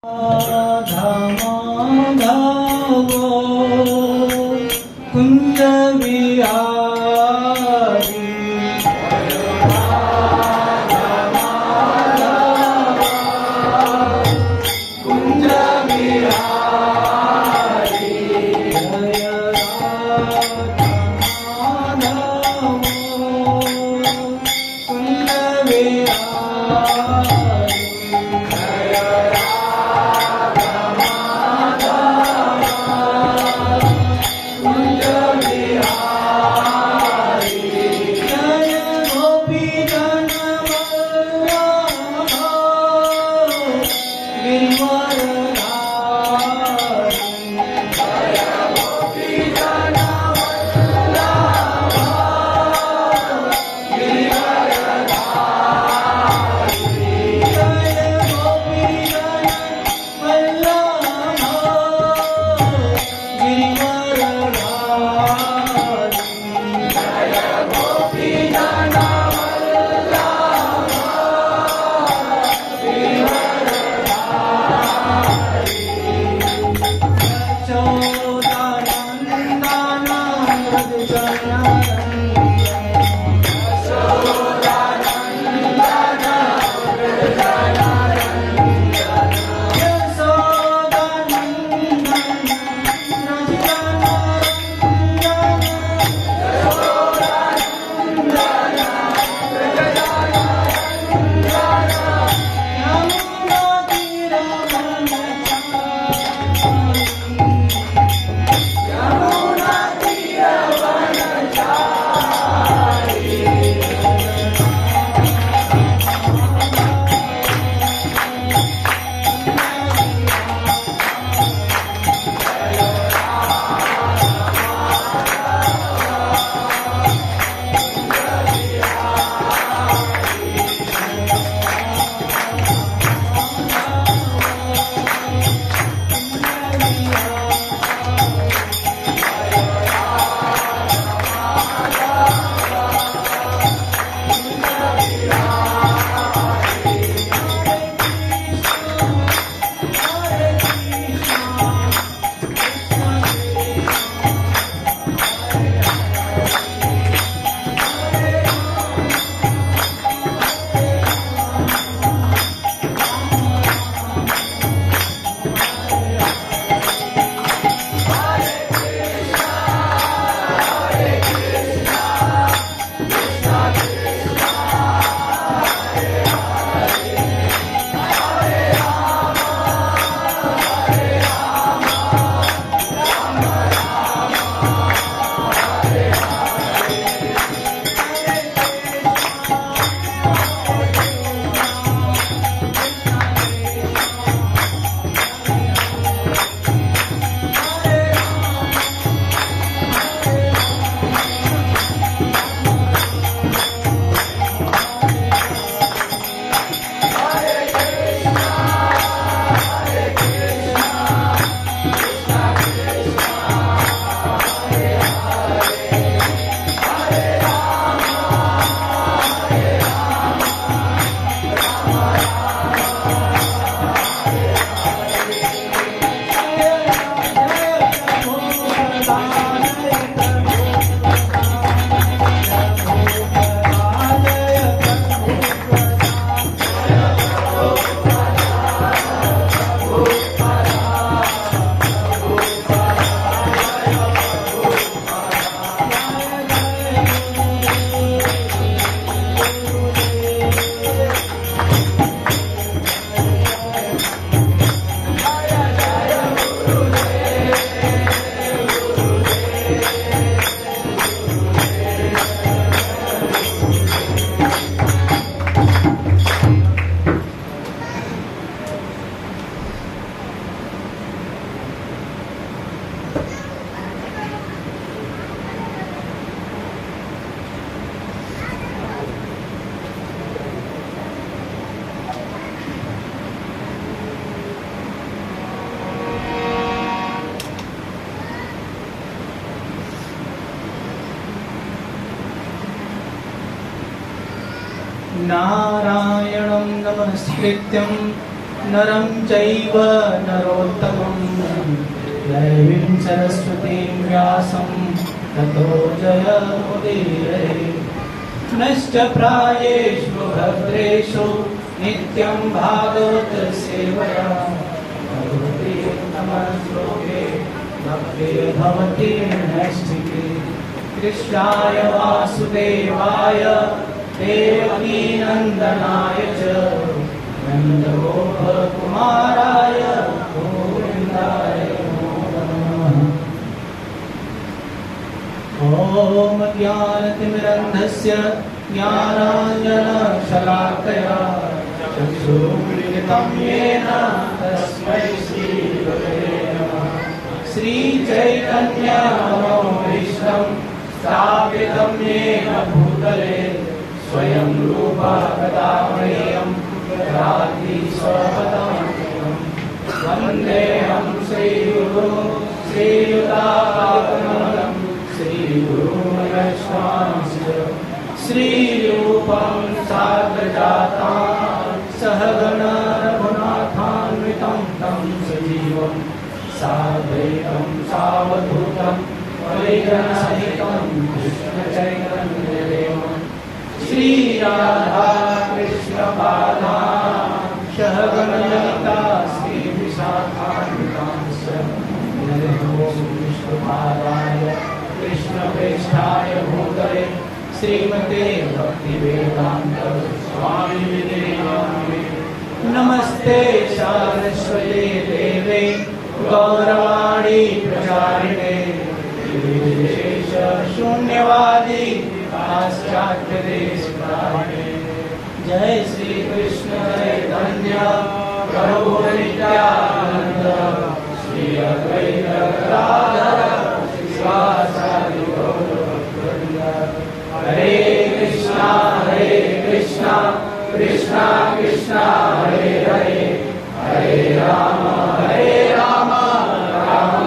राधा माधव कुंज बिहारी कुंज बिहारी जय राधा माधव कुंज बिहारी नारायणं नमस्कृत्यं नरं चैव नरोत्तमं दैवीं सरस्वतीं व्यासं ततो जयमुदीरये। नश्च प्रायेषु भद्रेषु नित्यं भागवत सेवया भगवती उत्तमश्लोके भक्तिर्भवति नैष्ठिके। कृष्णाय वासुदेवाय देवकी नन्दनाय च नन्दगोपकुमाराय गोविन्दाय नमो नमः। ॐ ज्ञानतिमिरन्धस्य ज्ञानाञ्जनशलाकया चक्षुरुन्मिलितं येन तस्मै श्रीगुरवे नमः। श्रीचैतन्यमनोभीष्टं स्थापितं येन भूतले स्वयं रूपा कदा मह्यं ददाति स्वपदान्तिकम्। वन्देऽहं श्रीगुरुं श्रीयुतात्मनं श्रीगुरुं वैष्णवांश्च श्रीरूपं साग्रजातां सहगणा रघुनाथान्वितं तं सजीवं साद्वैतं सावधूतं परिजनसहितं कृष्णचैतन्यदेवं श्रीराधा कृष्णपादां सहगणललिता श्रीविशाखान्वितांश्च नमो विष्णुपादाय कृष्णप्रेष्ठाय भूतले श्रीमते भक्तिवेदान्त स्वामिने नामिने। नमस्ते सारस्वते देवे गौरवाणी प्रचारिणे निर्विशेष शून्यवादी पाश्चात्य देशकारिणे। जय श्री कृष्ण चैतन्य प्रभु नित्यानंद श्री अद्वैत गदाधर श्रीवासादि गौरभक्तवृंद। हरे कृष्णा कृष्णा कृष्णा हरे हरे हरे राम राम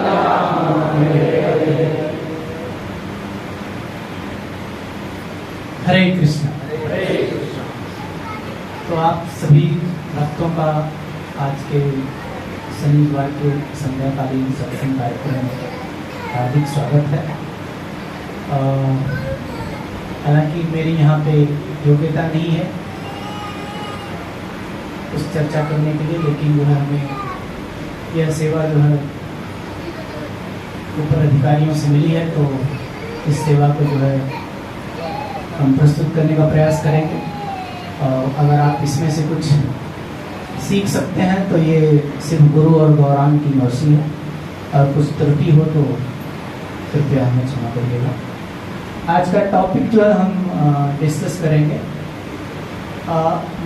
राम हरे हरे। हरे कृष्ण। तो आप सभी भक्तों का आज के शनिवार के संध्याकालीन सत्संग कार्यक्रम में हार्दिक स्वागत है। हालांकि मेरी यहाँ पे योग्यता नहीं है उस चर्चा करने के लिए, लेकिन जो है हमें यह सेवा जो है ऊपर अधिकारियों से मिली है, तो इस सेवा को जो है हम प्रस्तुत करने का प्रयास करेंगे। और अगर आप इसमें से कुछ सीख सकते हैं तो ये सिर्फ गुरु और गौरांग की मर्जी है, और कुछ त्रुटि हो तो कृपया हमें क्षमा करिएगा। आज का टॉपिक जो है हम डिस्कस करेंगे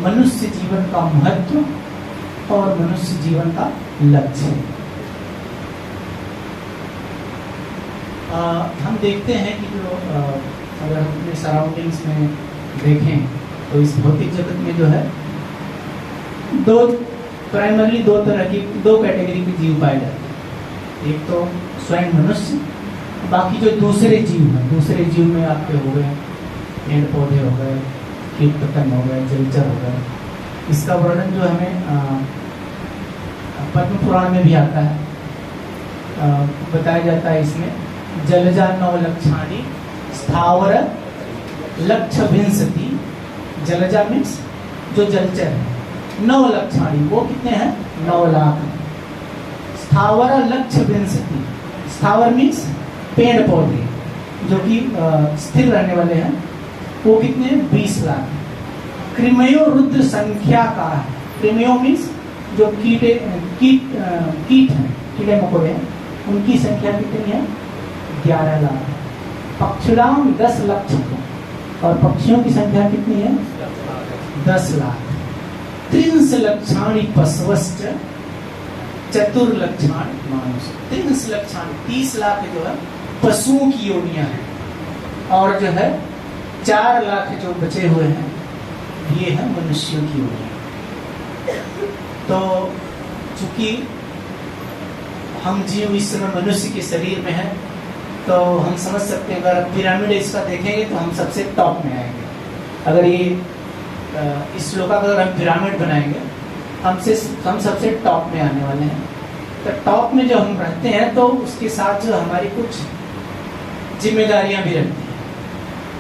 मनुष्य जीवन का महत्व और मनुष्य जीवन का लक्ष्य। हम देखते हैं कि जो अगर हम अपने सराउंडिंग्स में देखें तो इस भौतिक जगत में जो है प्राइमरली दो तरह की दो कैटेगरी के जीव पाए जाते हैं। एक तो स्वयं मनुष्य, बाकी जो दूसरे जीव हैं, दूसरे जीव में आपके हो गए पेड़ पौधे हो गए, कीट पतंग हो गए, जलचर हो गए। इसका वर्णन जो हमें पद्म पुराण में भी आता है, बताया जाता है। इसमें जलजा नौ लक्षाणी स्थावर लक्ष विंशति। जलजा मीन्स जो जलचर है, 9 लक्षाणी, वो कितने हैं? 9 लाख। स्थावर लक्ष विंशति, स्थावर मीन्स पेड़ पौधे जो कि स्थिर रहने वाले हैं, वो कितने? 20 लाख। कृमयो रुद्र संख्या का है। कृमयो मीन्स जो कीट हैं, कीड़े मकोड़े हैं, उनकी संख्या कितनी है? 11 लाख। पक्षुराम 10 लाख, और पक्षियों की संख्या कितनी है? 10 लाख। 30 लक्षाणी पशवश्च चतुर्लक्षाणी मानुष। 30 लक्षाणी 30 लाख जो है पशुओं की योनियां हैं, और जो है 4 लाख जो बचे हुए हैं ये है मनुष्यों की योनियां। तो चूंकि हम जीव इस समय मनुष्य के शरीर में है, तो हम समझ सकते हैं अगर पिरामिड इसका देखेंगे तो हम सबसे टॉप में आएंगे। अगर ये इस श्लोका का अगर हम पिरामिड बनाएंगे हम सबसे टॉप में आने वाले हैं। तो टॉप में जो हम रहते हैं तो उसके साथ जो हमारी कुछ जिम्मेदारियां भी रहती हैं,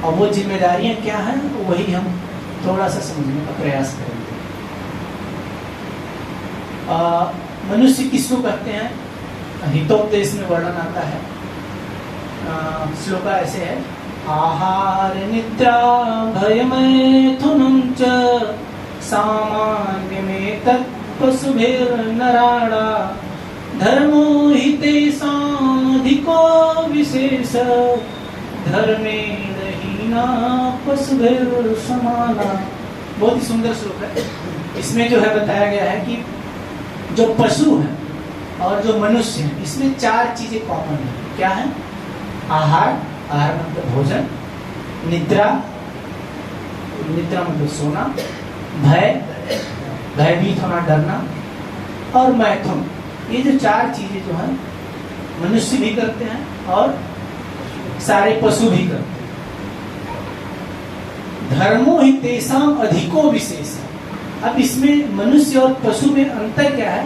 और वो जिम्मेदारियां क्या हैं वही हम थोड़ा सा समझने का प्रयास करेंगे। मनुष्य किसको कहते हैं? हितोपदेश में वर्णन आता है, श्लोका ऐसे है, आहार निद्रा भयमैथुनं च सामान्यमेतत् पशुभिर्नराणा धर्मो हि तेषामधिको विशेष धर्मेण हीना पशुभिर्समाना। बहुत ही सुंदर श्लोक है। इसमें जो है बताया गया है कि जो पशु है और जो मनुष्य है, इसमें 4 चीजें कॉमन है। क्या है? आहार, आहार मतलब भोजन, निद्रा, निद्रा मतलब सोना, भय, भयभीत होना, डरना, और मैथुन। ये जो 4 चीजें जो है मनुष्य भी करते हैं और सारे पशु भी करते हैं। धर्मो हि तेषाम अधिको विशेष। अब इसमें मनुष्य और पशु में अंतर क्या है?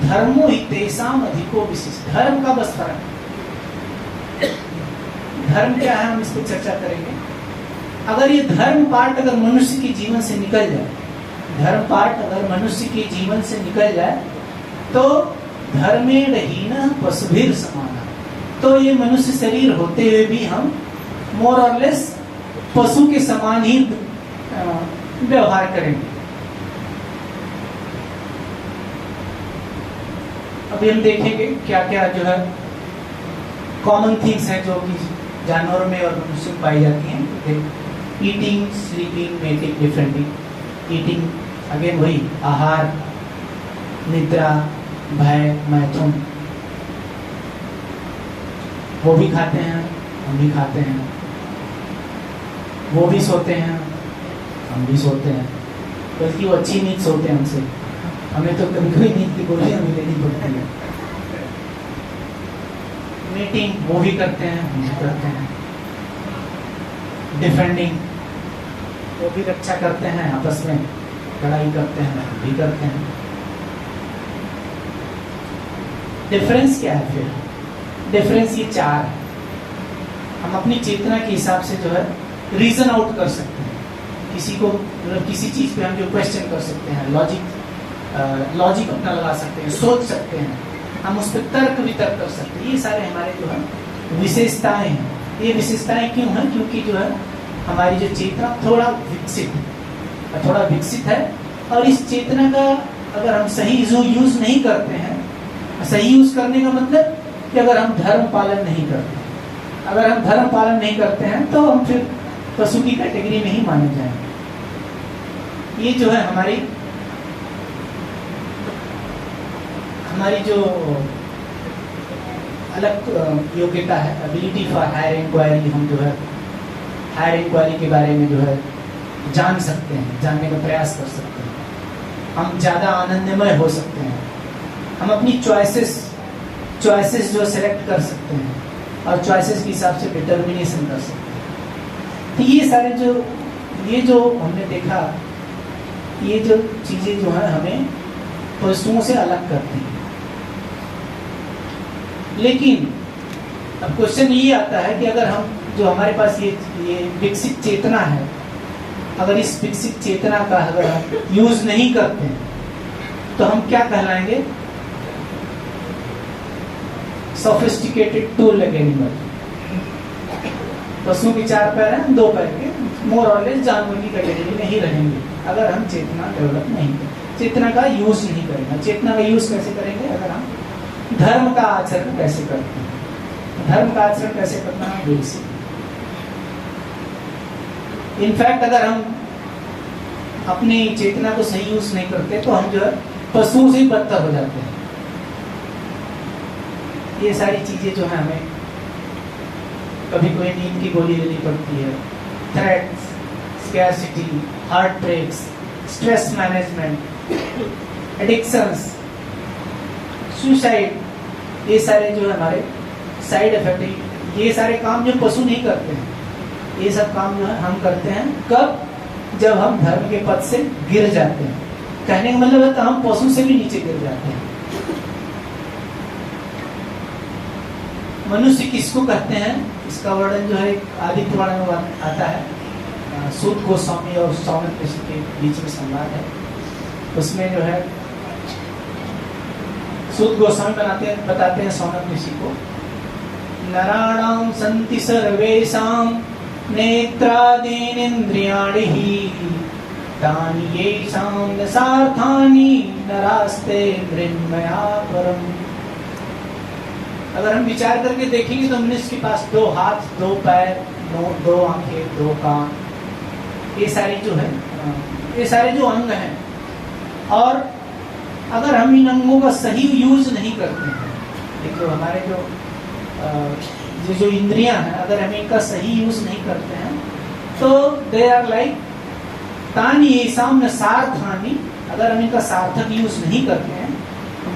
धर्मो हि तेषाम अधिको विशेष। धर्म का बस फर्क है। धर्म क्या है हम इस पर चर्चा करेंगे। अगर ये धर्म पार्ट अगर मनुष्य के जीवन से निकल जाए, धर्म पार्ट अगर मनुष्य के जीवन से निकल जाए तो धर्मेण हीनः पशुभिर समाना। तो ये मनुष्य शरीर होते हुए भी हम मोर और लेस पशु के समान ही व्यवहार करेंगे। अभी हम देखेंगे क्या क्या जो है कॉमन थिंग्स हैं जो कि जानवरों में और मनुष्य में पाई जाती हैं। Eating, sleeping, mating, defending. Eating again वही आहार, निद्रा, भय, मैथुन। वो भी खाते हैं, हम भी खाते हैं। वो भी सोते हैं, हम भी सोते हैं। बल्कि वो अच्छी नींद सोते हैं हमसे। हमें तो कभी कभी नींद की गोलियां भी लेनी पड़ती है। मीटिंग वो भी करते हैं, हम भी करते हैं। डिफेंडिंग वो भी रक्षा करते हैं, आपस में लड़ाई करते हैं, हम भी करते हैं। डिफरेंस क्या है फिर? डिफरेंस ये 4 है। हम अपनी चेतना के हिसाब से जो है रीजन आउट कर सकते हैं। किसी को मतलब किसी चीज पे हम जो क्वेश्चन कर सकते हैं, लॉजिक अपना लगा सकते हैं, सोच सकते हैं, हम उस पर तर्क वितर्क कर सकते हैं। ये सारे हमारे जो है विशेषताएं हैं। ये विशेषताएं क्यों हैं? क्योंकि जो है हमारी जो चेतना थोड़ा विकसित है, और इस चेतना का अगर हम सही यूज नहीं करते हैं, सही यूज करने का मतलब कि अगर हम धर्म पालन नहीं करते, अगर हम धर्म पालन नहीं करते हैं तो हम फिर पशु की कैटेगरी में ही माने जाएंगे। ये जो है हमारी जो अलग योग्यता है, एबिलिटी फॉर हायर इंक्वायरी। हम जो है हायर इंक्वायरी के बारे में जो है जान सकते हैं, जानने का प्रयास कर सकते हैं। हम ज़्यादा आनंदमय हो सकते हैं। हम अपनी चॉइसेस जो सेलेक्ट कर सकते हैं और चॉइसेस के हिसाब से डिटर्मिनेशन कर सकते हैं। तो ये सारे ये जो हमने देखा, ये जो चीज़ें जो है हमें पशुओं से अलग करती हैं। लेकिन अब क्वेश्चन ये आता है कि अगर हम जो हमारे पास ये विकसित चेतना है, अगर इस विकसित चेतना का अगर हम यूज नहीं करते हैं तो हम क्या कहलाएंगे? Sophisticated two leg animal. पशुओं के 4 पैर हैं, 2 पैर के, मोर और लेस जानवर की कैटेगरी में ही रहेंगे अगर हम चेतना डेवलप नहीं करें, चेतना का यूज नहीं करेंगे। चेतना का यूज कैसे करेंगे? अगर हम धर्म का आचरण कैसे करते हैं? धर्म का आचरण कैसे करना है? बेसिक। इनफैक्ट अगर हम अपनी चेतना को सही यूज नहीं करते तो हम जो है पशुओं से ही बदतर हो जाते हैं। ये सारी चीजें जो है हमें कभी कोई नींद की गोली लेनी पड़ती है, threats, scarcity, heart breaks, stress management, addictions, suicide, ये सारे जो है हमारे साइड इफेक्ट। ये सारे काम जो पशु नहीं करते हैं, ये सब काम जो है हम करते हैं। कब? जब हम धर्म के पथ से गिर जाते हैं, कहने का मतलब है तो हम पशु से भी नीचे गिर जाते हैं। मनुष्य किसको कहते हैं, इसका वर्णन जो है आदि पुराण में आता है। सूत गोस्वामी और सौनक ऋषि के बीच में संवाद है। उसमें जो है सूत गोस्वामी बताते हैं सौनक ऋषि को, नराणां संति सर्वेषां नेत्रादीनिन्द्रियाणि हि तानि येषां न सार्थानि नरास्ते मृन्मया परम्। अगर हम विचार करके देखेंगे तो मनुष्य के पास 2 हाथ, 2 पैर, 2 आंखें, 2 कान, ये सारी जो है ये सारे जो अंग हैं, और अगर हम इन अंगों का सही यूज नहीं करते हैं, एक जो हमारे जो इंद्रियां हैं, अगर हम इनका सही यूज नहीं करते हैं तो दे आर लाइक तानी येषां न सार्थानि, अगर हम इनका सार्थक यूज नहीं करते हैं,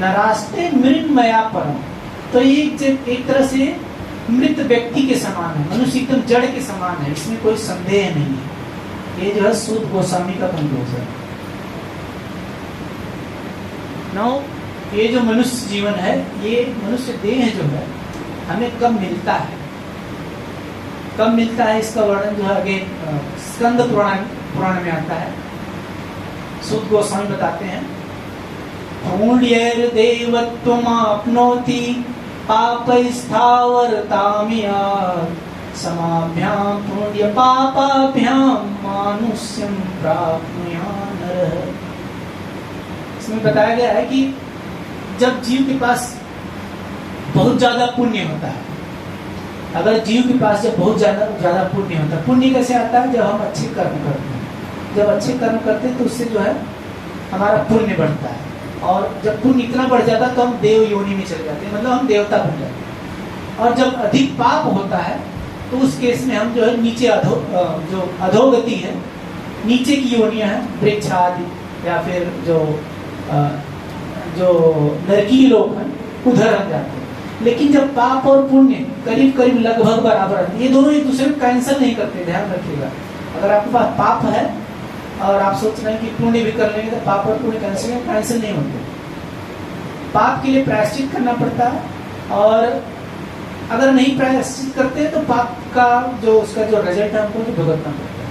नरास्ते मृन्मया परम, तो ये एक तरह से मृत व्यक्ति के समान है, मनुष्य एकदम जड़ के समान है, इसमें कोई संदेह नहीं है। ये जो है सूत गोस्वामी का कंक्लूजन है। नाउ ये जो मनुष्य जीवन है, ये मनुष्य देह जो है हमें कब मिलता है, कब मिलता है, इसका वर्णन जो है आगे स्कंद पुराण में आता है। सूत गोस्वामी बताते हैं, पुण्यैर्देवत्वमाप्नोति पापैस्थावरतामियात् समाभ्यां पुण्य पापाभ्यां मानुष्यं प्राप्नुयात् नरः। इसमें बताया गया है कि जब जीव के पास बहुत ज्यादा पुण्य होता है, अगर जीव के पास जब बहुत ज्यादा पुण्य होता है, पुण्य कैसे आता है, जब हम अच्छे कर्म करते हैं, जब अच्छे कर्म करते हैं तो उससे जो है हमारा पुण्य बढ़ता है, और जब पुण्य इतना बढ़ जाता है तो हम देव योनि में चले जाते हैं, मतलब हम देवता बन जाते हैं। और जब अधिक पाप होता है तो उस केस में हम जो है नीचे जो अधोगति है, नीचे की योनियां हैं, वृक्ष आदि, या फिर जो नरकीय लोग हैं, उधर हम जाते हैं। लेकिन जब पाप और पुण्य करीब करीब लगभग बराबर है, ये दोनों एक दूसरे को कैंसिल नहीं करते, ध्यान रखिएगा। अगर आपके पास पाप है और आप सोच रहे हैं कि पुण्य भी कर लेंगे तो पाप और पुण्य कैंसिल नहीं होते। पाप के लिए प्रायश्चित करना पड़ता है, और अगर नहीं प्रायश्चित करते तो पाप का उसका जो रिजल्ट है हमको भुगतना पड़ता है।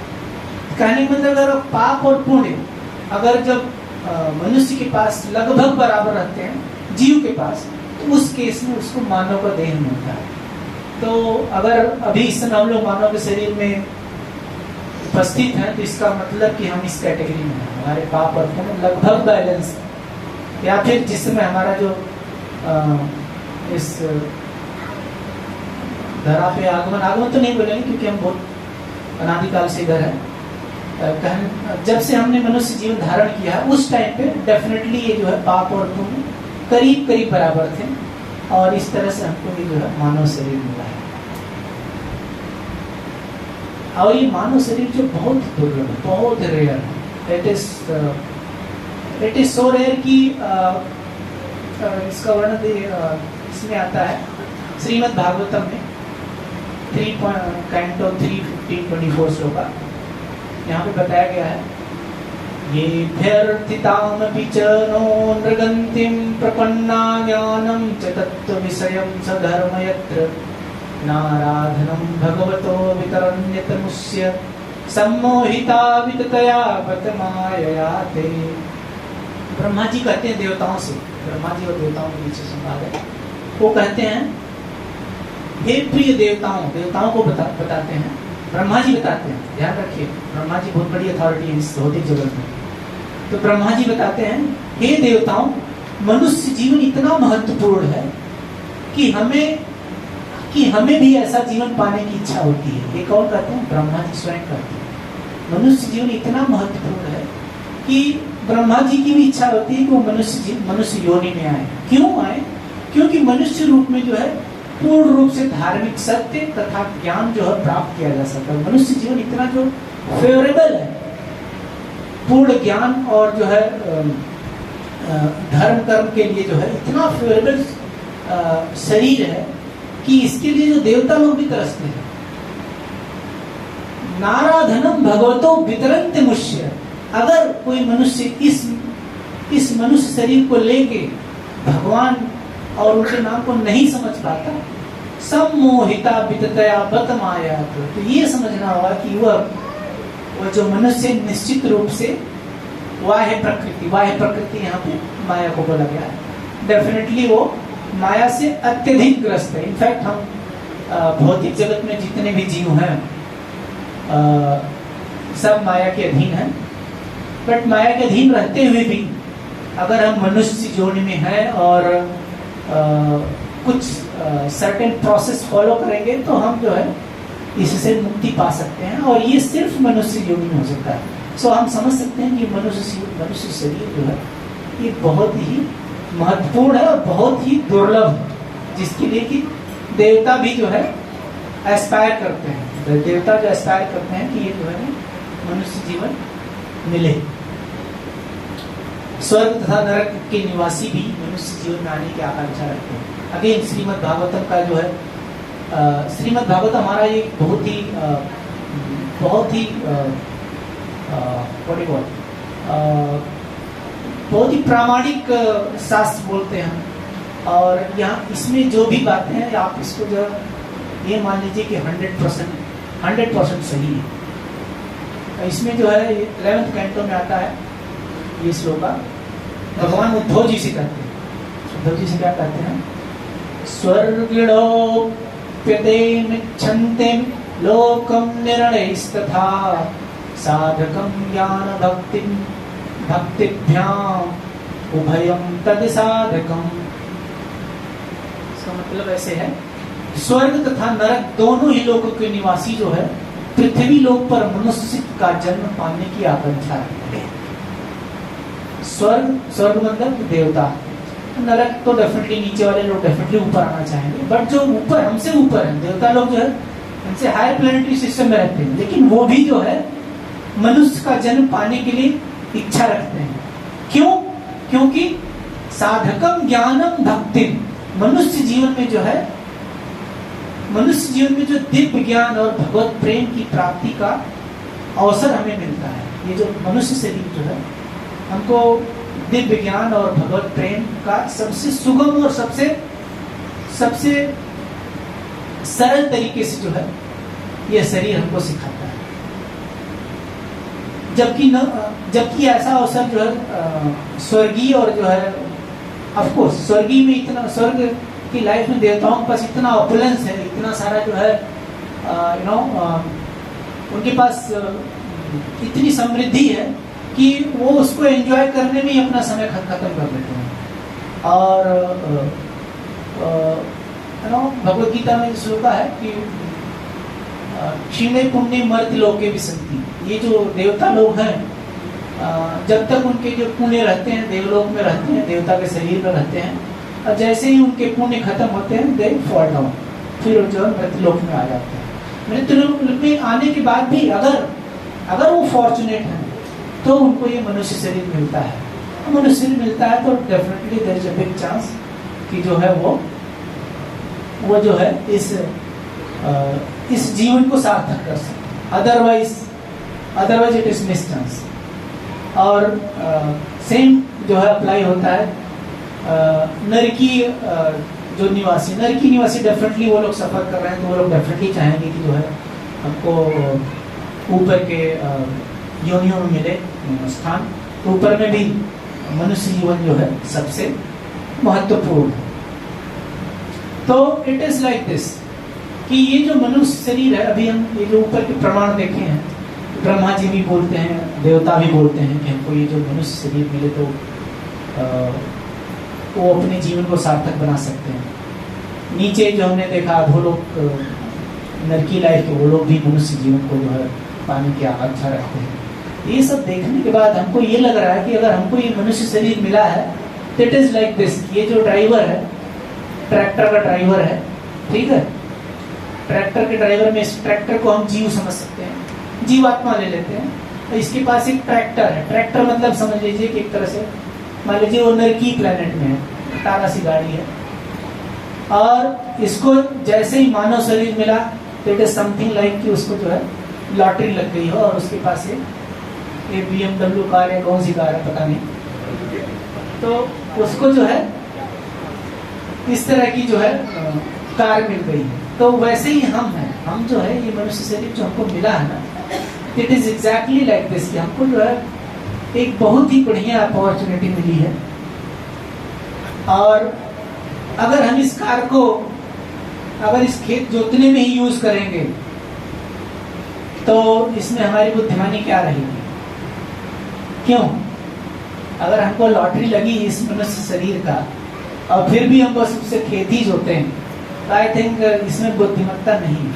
कहने का मतलब अगर पाप और पुण्य अगर जब मनुष्य के पास लगभग बराबर रहते हैं जीव के पास, तो उस केस में उसको मानव का देह मिलता है। तो अगर अभी इस समय हम लोग मानव के शरीर में उपस्थित हैं तो इसका मतलब कि हम इस कैटेगरी में हैं, हमारे पाप और पुण्य लगभग बैलेंस है। या फिर जिस समय हमारा जो इस धरा पे आगमन तो नहीं बोलेंगे क्योंकि हम बहुत अनादिकाल से इधर है, जब से हमने मनुष्य जीवन धारण किया उस टाइम पे डेफिनेटली ये जो है पाप और पुण्य करीब करीब बराबर थे, और इस तरह से हमको ये जो है मानव शरीर मिला है। और ये मानव शरीर जो बहुत दुर्लभ है, बहुत रेयर है, इट इज सो रेयर कि इसका वर्णन इसमें आता है श्रीमद् भागवतम में 3:15-24 श्लोका। यहाँ पे बताया गया है, ये भ्यर्थितामपि च नो नृगन्तिं प्रपन्ना ज्ञानं च तत्त्वविषयं सधर्म यत्र नाराधनं भगवतो वितरण्यतमुष्य सम्मोहिता विततया बतमायया ते। ब्रह्मा जी कहते हैं देवताओं से, ब्रह्मा जी और देवताओं के बीच संवाद है। वो कहते हैं, हे प्रिय देवताओं को बताते हैं, ब्रह्मा जी बताते हैं, ध्यान रखिए ब्रह्मा जी बहुत बड़ी अथॉरिटी है इस भौतिक जगत में। तो ब्रह्मा जी बताते हैं, हे देवताओं, मनुष्य जीवन इतना महत्वपूर्ण है कि हमें भी ऐसा जीवन पाने की इच्छा होती है। ये कौन कहते हैं? ब्रह्मा जी स्वयं कहते हैं। मनुष्य जीवन इतना महत्वपूर्ण है कि ब्रह्मा जी की भी इच्छा होती है कि वो मनुष्य योनि में आए। क्यों आए? क्योंकि मनुष्य रूप में जो है पूर्ण रूप से धार्मिक सत्य तथा ज्ञान जो है प्राप्त किया जा सकता है। मनुष्य जीवन इतना जो फेवरेबल है, पूर्ण ज्ञान और जो है धर्म कर्म के लिए जो है इतना फेवरेबल शरीर है कि इसके लिए जो देवता लोग भी तरसते हैं। नाराधनम भगवतो वितरन्ते मुष्य, अगर कोई मनुष्य इस इस मनुष्य शरीर को लेके भगवान और उनके नाम को नहीं समझ पाता, सम्मोहिता विततया बत माया, तो ये समझना होगा कि वह जो मनुष्य निश्चित रूप से बाह्य प्रकृति यहाँ पे माया को बोला गया है, डेफिनेटली वो माया से अत्यधिक ग्रस्त है। इनफैक्ट हम भौतिक जगत में जितने भी जीव हैं सब माया के अधीन हैं, बट माया के अधीन रहते हुए भी अगर हम मनुष्य जोनि में हैं और कुछ सर्टेन प्रोसेस फॉलो करेंगे तो हम जो है इससे मुक्ति पा सकते हैं, और ये सिर्फ मनुष्य योनि में हो सकता है। सो हम समझ सकते हैं कि मनुष्य शरीर जो है ये बहुत ही महत्वपूर्ण है और बहुत ही दुर्लभ है, जिसके लिए कि देवता भी जो है एस्पायर करते हैं, देवता जो एस्पायर करते हैं कि ये जो है मनुष्य जीवन मिले। स्वर्ग तथा नरक के निवासी भी मनुष्य जीवन में आने की आकांक्षा रखते हैं। अगेन श्रीमद् भागवतम का जो है श्रीमद् भागवत हमारा ये बहुत ही प्रामाणिक शास्त्र बोलते हैं, और यहाँ इसमें जो भी बातें हैं आप इसको जो ये मान लीजिए कि 100% सही है। इसमें जो है 11th कैंटो में आता है ये श्लोका, भगवान उद्धव जी से कहते हैं, उद्धव जी से क्या कहते हैं, स्वर्गिणोप्यते मिच्छन्ते लोकं निर्णयस्तथा साधकं ज्ञान भक्तिभ्याम उभयं तद साधकम। इसका मतलब ऐसे है, स्वर्ग तथा नरक दोनों ही लोकों के निवासी जो है पृथ्वी लोक पर मनुष्य का जन्म पाने की आकांक्षा रखते हैं। स्वर्ग मतलब देवता, नरक तो डेफिनेटली नीचे वाले लोग डेफिनेटली ऊपर आना चाहेंगे, बट जो ऊपर हमसे ऊपर है देवता लोग जो है उनसे हायर प्लैनेटरी सिस्टम में रहते हैं, लेकिन वो भी जो है मनुष्य का जन्म पाने के लिए इच्छा रखते हैं। क्यों? क्योंकि साधकम ज्ञानम भक्ति, मनुष्य जीवन में जो दिव्य ज्ञान और भगवत प्रेम की प्राप्ति का अवसर हमें मिलता है। ये जो मनुष्य शरीर जो है हमको दिव्य ज्ञान और भगवत प्रेम का सबसे सुगम और सबसे सरल तरीके से जो है यह शरीर हमको सिखाता है। जबकि ऐसा अवसर जो है स्वर्गीय और जो है ऑफ कोर्स स्वर्गीय में इतना, स्वर्ग की लाइफ में देवताओं के पास इतना ऑपुलेंस है, इतना सारा जो है उनके पास इतनी समृद्धि है कि वो उसको एंजॉय करने में ही अपना समय खत्म कर देते हैं। और भगवत गीता में श्लोक है कि क्षीणे पुण्य मर्त्य लोके विसंति, ये जो देवता लोग हैं जब तक उनके जो पुण्य रहते हैं देवलोक में रहते हैं, देवता के शरीर में रहते हैं, और जैसे ही उनके पुण्य खत्म होते हैं दे फॉल डाउन, फिर जो है मृत्युलोक में आ जाते हैं। मृत्युलोक में आने के बाद भी अगर वो फॉर्चुनेट हैं तो उनको ये मनुष्य शरीर मिलता है। मनुष्य शरीर मिलता है तो definitely there is a big chance कि जो है वो जो है इस जीवन को सार्थक कर सकते, otherwise it is miss chance. और सेम जो है अप्लाई होता है नरकी जो निवासी डेफिनेटली वो लोग सफर कर रहे हैं तो वो लोग डेफिनेटली चाहेंगे कि जो है हमको ऊपर के योनियों में मिले स्थान, तो ऊपर में भी मनुष्य जीवन जो है सबसे महत्वपूर्ण है। तो इट इज लाइक दिस कि ये जो मनुष्य शरीर है, अभी हम ये जो ऊपर के प्रमाण देखे हैं, ब्रह्मा जी भी बोलते हैं, देवता भी बोलते हैं कि हमको ये जो मनुष्य शरीर मिले तो वो अपने जीवन को सार्थक बना सकते हैं। नीचे जो हमने देखा वो लोग नरकी लाइफ के वो लोग भी मनुष्य जीवन को जो है पाने की आकांक्षा रखते हैं। ये सब देखने के बाद हमको ये लग रहा है कि अगर हमको ये मनुष्य शरीर मिला है तो इट इज लाइक दिस, ये जो ड्राइवर है, ट्रैक्टर का ड्राइवर है, ठीक है, ट्रैक्टर के ड्राइवर में इस ट्रैक्टर को हम जीव समझ सकते हैं, जीवात्मा ले लेते हैं। तो इसके पास एक ट्रैक्टर है, ट्रैक्टर मतलब समझ लीजिए कि एक तरह से मान लीजिए वो नरकी प्लेनेट में है, तारा सी गाड़ी है, और इसको जैसे ही मानव शरीर मिला तो इट इज समथिंग लाइक कि उसको जो है लॉटरी लग गई हो और उसके पास ये BMW कार है, कौन सी कार है पता नहीं, तो उसको जो है इस तरह की जो है कार मिल गई है। तो वैसे ही हम हैं, हम जो है ये मनुष्य शरीर जो हमको मिला है ना, it is exactly like this कि हमको जो है एक बहुत ही बढ़िया अपॉर्चुनिटी मिली है। और अगर हम इस कार को अगर इस खेत जोतने में ही यूज करेंगे तो इसमें हमारी बुद्धिमानी क्या रहेगी? क्यों? अगर हमको लॉटरी लगी इस मनुष्य शरीर का और फिर भी हम बस उससे खेत ही जोते हैं, तो आई थिंक इसमें बुद्धिमत्ता नहीं है।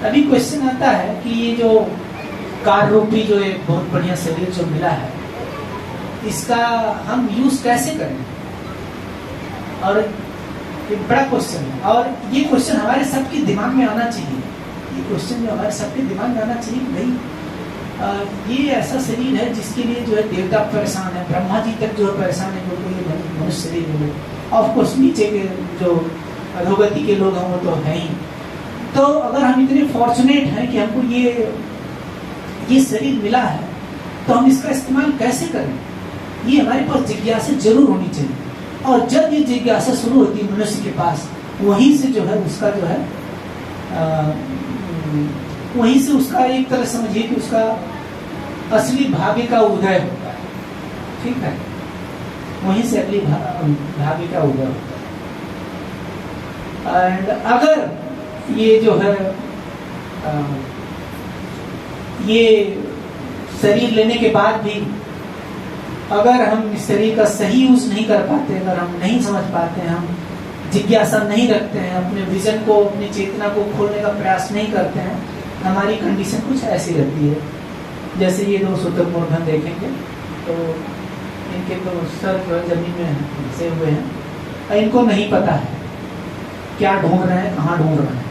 अभी क्वेश्चन आता है कि ये जो कार रूपी जो एक बहुत बढ़िया शरीर जो मिला है, इसका हम यूज कैसे करें? और एक बड़ा क्वेश्चन है, और ये क्वेश्चन हमारे सबके दिमाग में आना चाहिए। ये क्वेश्चन जो हमारे सबके दिमाग में आना चाहिए कि भाई ये ऐसा शरीर है जिसके लिए जो है देवता परेशान है, ब्रह्मा जी तक जो है परेशान है, जो ये मनुष्य शरीर है। ऑफ कोर्स नीचे के जो अधोगति के लोग हैं वो तो है ही। तो अगर हम इतने फॉर्चुनेट हैं कि हमको ये शरीर मिला है, तो हम इसका इस्तेमाल कैसे करें? ये हमारे पास जिज्ञासा जरूर होनी चाहिए। और जब ये जिज्ञासा शुरू होती है मनुष्य के पास, वहीं से जो है उसका जो है वहीं से उसका एक तरह समझिए कि उसका असली भाग्य का उदय होता है। ठीक है, वहीं से अगली भाग्य का उदय होता है। एंड अगर ये जो है ये शरीर लेने के बाद भी अगर हम इस शरीर का सही यूज नहीं कर पाते, अगर हम नहीं समझ पाते हैं, हम जिज्ञासा नहीं रखते हैं, अपने विजन को, अपनी चेतना को खोलने का प्रयास नहीं करते हैं, हमारी कंडीशन कुछ ऐसी रहती है। जैसे ये दो शुतुरमुर्ग देखेंगे तो इनके तो सर जो है जमीन में फंसे हुए हैं और इनको नहीं पता है क्या ढूंढ रहे हैं, कहाँ ढूंढ रहे हैं।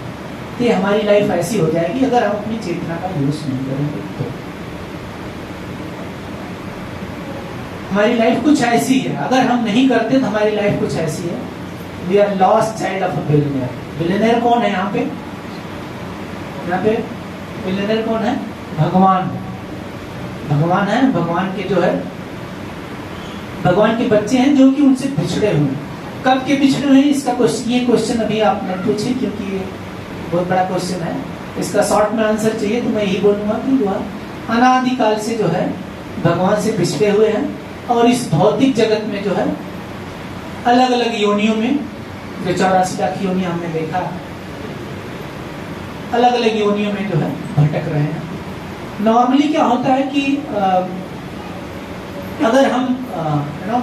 तो ये हमारी लाइफ ऐसी हो जाएगी अगर हम अपनी चेतना का यूज नहीं करेंगे तो। हमारी लाइफ कुछ ऐसी है, अगर हम नहीं करते तो हमारी लाइफ कुछ ऐसी है। We are lost child of a billionaire. Billionaire कौन है यहाँ पे? यहाँ पे बिलियनियर कौन है? भगवान। भगवान है, भगवान के जो है भगवान के बच्चे हैं जो कि उनसे बिछड़े हुए। कब के बिछड़े हुए? इसका ये क्वेश्चन अभी आप मत पूछिए क्योंकि ये बहुत बड़ा क्वेश्चन है। इसका शॉर्ट में आंसर चाहिए तो मैं यही बोलूंगा कि जो अनादिकाल से जो है भगवान से बिछड़े हुए हैं और इस भौतिक जगत में जो है अलग अलग योनियों में, जो 84 लाख योनियां हमने देखा, अलग अलग योनियों में जो है भटक रहे हैं। नॉर्मली क्या होता है कि अगर हम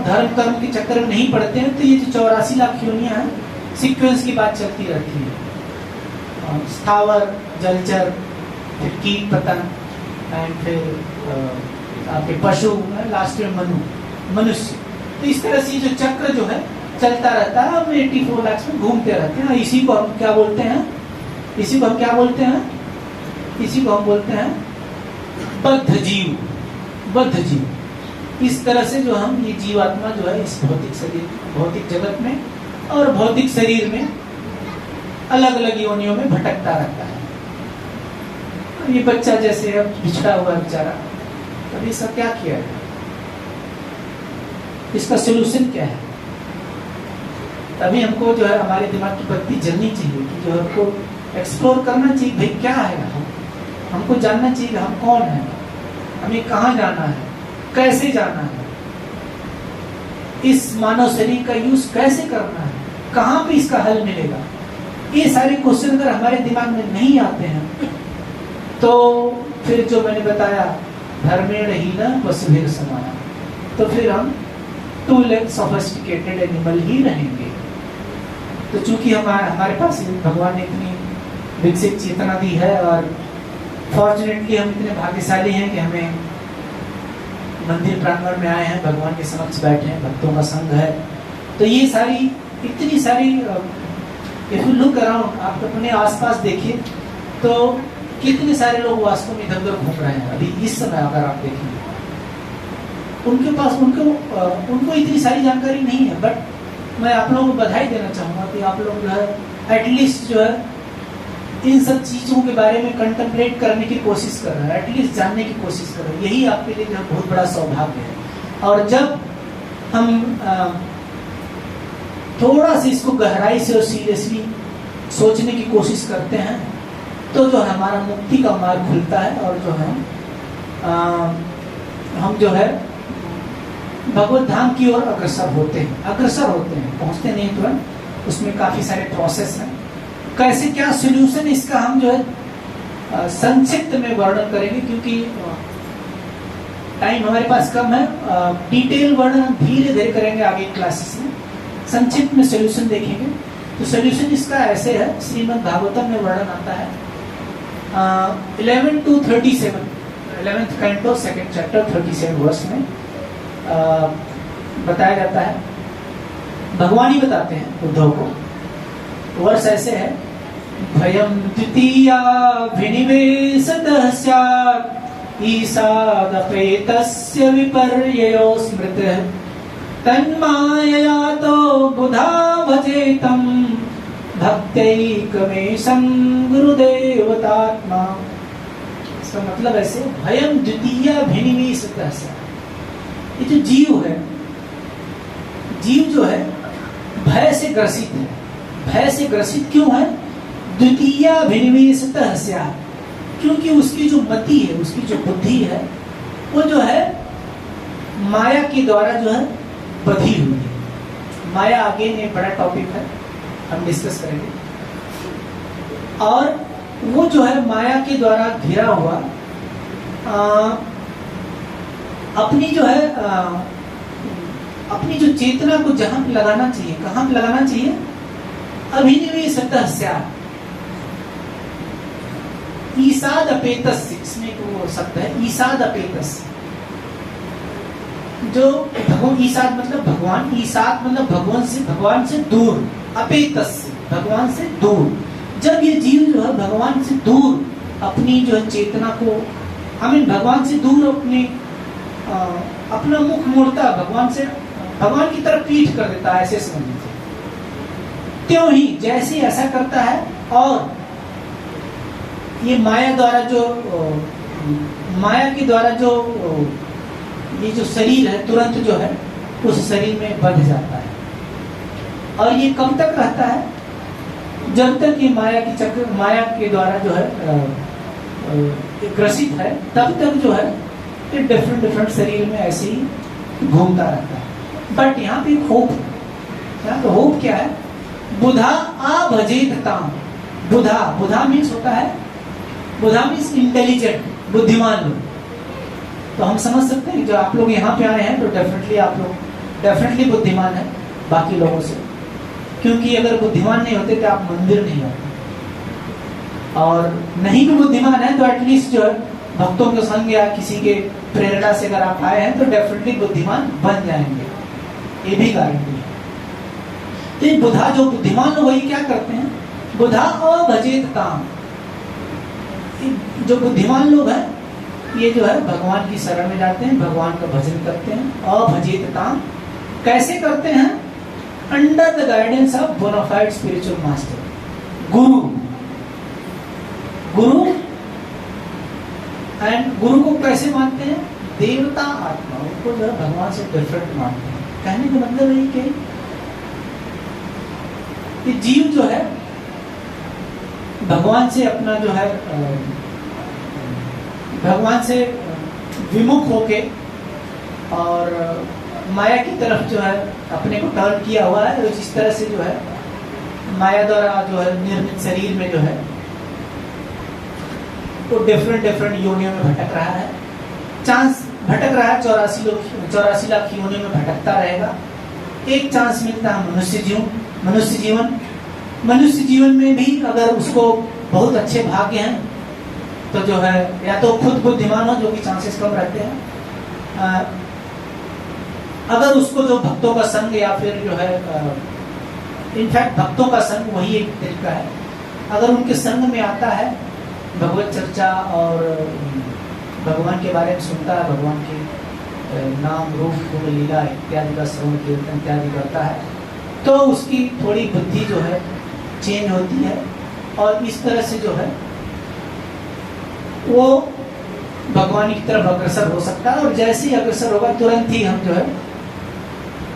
धर्म कर्म के चक्कर में नहीं पड़ते हैं तो ये जो 84 लाख योनियां हैं, सीक्वेंस की बात चलती रहती है। स्थावर, जलचर, फिर कीट पतंग एंड फिर आपके पशु, लास्ट में मनुष्य। तो इस तरह से जो चक्र जो है चलता रहता है, हम 84 लाख में घूमते रहते हैं। इसी को हम क्या बोलते हैं? इसी को हम क्या बोलते हैं? इसी को हम बोलते हैं बद्ध जीव। बद्ध जीव। इस तरह से जो हम ये जीवात्मा जो है इस भौतिक शरीर, भौतिक जगत में और भौतिक शरीर में अलग अलग योनियों में भटकता रहता है। ये बच्चा जैसे अब बिछड़ा हुआ बेचारा, तो इसका क्या किया है? इसका सोल्यूशन क्या है? तभी हमको जो है हमारे दिमाग की बत्ती जलनी चाहिए कि जो हमको एक्सप्लोर करना चाहिए, भाई क्या है, हमको जानना चाहिए हम कौन है, हमें कहाँ जाना है, कैसे जाना है, इस मानव शरीर का यूज कैसे करना है, कहाँ पे इसका हल मिलेगा। ये सारे क्वेश्चन अगर हमारे दिमाग में नहीं आते हैं तो फिर जो मैंने बताया धर्मेण ही न वसुधैर् समाना, तो फिर हम टू लेग सोफिस्टिकेटेड एनिमल ही रहेंगे। तो चूंकि हमारे पास भगवान ने इतनी विकसित चेतना दी है और फॉर्चुनेटली हम इतने भाग्यशाली हैं कि हमें मंदिर प्रांगण में आए हैं, भगवान के समक्ष बैठे हैं, भक्तों का संग है। तो ये सारी इतनी सारी इफ यू लुक अराउंड, आप अपने आसपास देखिए तो कितने सारे लोग वास्तव में इधर उधर घूम रहे हैं अभी इस समय। अगर आप देखेंगे उनके पास उनको इतनी सारी जानकारी नहीं है, बट मैं आप लोगों को बधाई देना चाहूंगा कि आप लोग जो है एटलीस्ट जो है इन सब चीजों के बारे में कंटेम्पलेट करने की कोशिश कर रहे हैं, एटलीस्ट जानने की कोशिश कर रहे हैं। यही आपके लिए जो बहुत बड़ा सौभाग्य है। और जब हम थोड़ा सा इसको गहराई से और सीरियसली सोचने की कोशिश करते हैं तो जो है हमारा मुक्ति का मार्ग खुलता है और जो है हम जो है भगवत धाम की ओर अग्रसर होते हैं, पहुंचते नहीं तुरंत, उसमें काफी सारे प्रोसेस हैं। कैसे क्या सॉल्यूशन इसका हम जो है संक्षिप्त में वर्णन करेंगे, क्योंकि टाइम हमारे पास कम है। डिटेल वर्णन धीरे धीरे करेंगे आगे क्लासेस में, संक्षिप्त में सॉल्यूशन देखेंगे। तो सॉल्यूशन इसका ऐसे है, श्रीमद् भागवतम में वर्णन आता है 11 to 37, 11th canto 2nd chapter 37 verse में बताया जाता है। भगवान ही बताते हैं उद्धव को। वर्ष ऐसे है, भयम द्वितीया विनिवेशतः स्यात् ईसादपेतस्य विपर्ययो स्मृतः तन्मायया तो बुधा भजेतं भक्त्यैकमेशं गुरुदेवतात्मा। इसका मतलब ऐसे, भयम द्वितीया विनिवेशतः स्यात्, ये जो जीव है, जीव जो है भय से ग्रसित है। भय से ग्रसित क्यों है? द्वितीया विनिवेशतः स्यात्, क्योंकि उसकी जो मति है, उसकी जो बुद्धि है, वो जो है माया के द्वारा जो है बधी हुई है। माया अगेन एक बड़ा टॉपिक है, हम डिस्कस करेंगे। और वो जो है माया के द्वारा घिरा हुआ अपनी जो है अपनी जो चेतना को जहां पे लगाना चाहिए, कहां पे लगाना चाहिए? अभिनिवेशतः स्यात्, ईसाद अपेतस्य, इसमें एक वो शब्द है ईसाद अपेतस्य, जो भगवान, ईसाद मतलब भगवान, ईसाद मतलब भगवान से दूर, अपेतस्य भगवान से दूर। जब ये जीव जो है भगवान से दूर अपनी जो है चेतना को, भगवान से दूर अपना मुख मोड़ता, भगवान की तरफ पीठ कर देता है, ऐसे समझ लीजिए। त्यों ही जैसे ऐसा करता है, और ये माया के द्वारा जो ये जो शरीर है तुरंत जो है उस शरीर में बंध जाता है। और ये कब तक रहता है? जब तक ये माया के द्वारा जो है ग्रसित है, तब तक जो है ये डिफरेंट शरीर में ऐसे ही घूमता रहता है। बट यहाँ पे एक होप है। यहाँ पे होप क्या है? बुधा अभजेतताम। बुधा मीन्स होता है, बुधा मीन्स इंटेलिजेंट, बुद्धिमान लोग। तो हम समझ सकते हैं कि जो आप लोग यहाँ पे आए हैं तो डेफिनेटली आप लोग डेफिनेटली बुद्धिमान है बाकी लोगों से, क्योंकि अगर बुद्धिमान नहीं होते तो आप मंदिर नहीं आते, और नहीं भी बुद्धिमान है तो एटलीस्ट जो है भक्तों के संग या किसी के प्रेरणा से अगर आप आए हैं तो डेफिनेटली बुद्धिमान बन जाएंगे, ये भी गारंटी है। तो ये बुधा, जो बुद्धिमान लोग वही क्या करते हैं? बुधा अभजेतताम, जो बुद्धिमान लोग हैं ये जो है भगवान की शरण में जाते हैं, भगवान का भजन करते हैं। अभजेतताम कैसे करते हैं? Under the guidance of bona fide spiritual master, guru. And guru को कैसे मानते हैं? देवता आत्मा, उनको जो है भगवान से डिफरेंट मानते हैं। कहने का मतलब है कि जीव जो है भगवान से अपना जो है भगवान से विमुख होके और माया की तरफ जो है अपने को टर्न किया हुआ है, और जिस तरह से जो है माया द्वारा जो है निर्मित शरीर में जो है वो डिफरेंट योनियों में भटक रहा है। चांस भटक रहा है, 84 लाख योनियों में भटकता रहेगा। एक चांस मिलता है मनुष्य जीवन में भी अगर उसको बहुत अच्छे भाग्य हैं तो जो है या तो खुद बुद्धिमान हो, जो कि चांसेस कम रहते हैं। अगर उसको जो भक्तों का संग या फिर जो है इनफैक्ट भक्तों का संग वही एक तरीका है, अगर उनके संग में आता है, भगवत चर्चा और भगवान के बारे में सुनता है, भगवान के नाम रूप गुण लीला इत्यादि का श्रवण कीर्तन इत्यादि करता है, तो उसकी थोड़ी बुद्धि जो है चेंज होती है, और इस तरह से जो है वो भगवान की तरफ अग्रसर हो सकता है। और जैसे ही अग्रसर होगा तुरंत ही हम जो है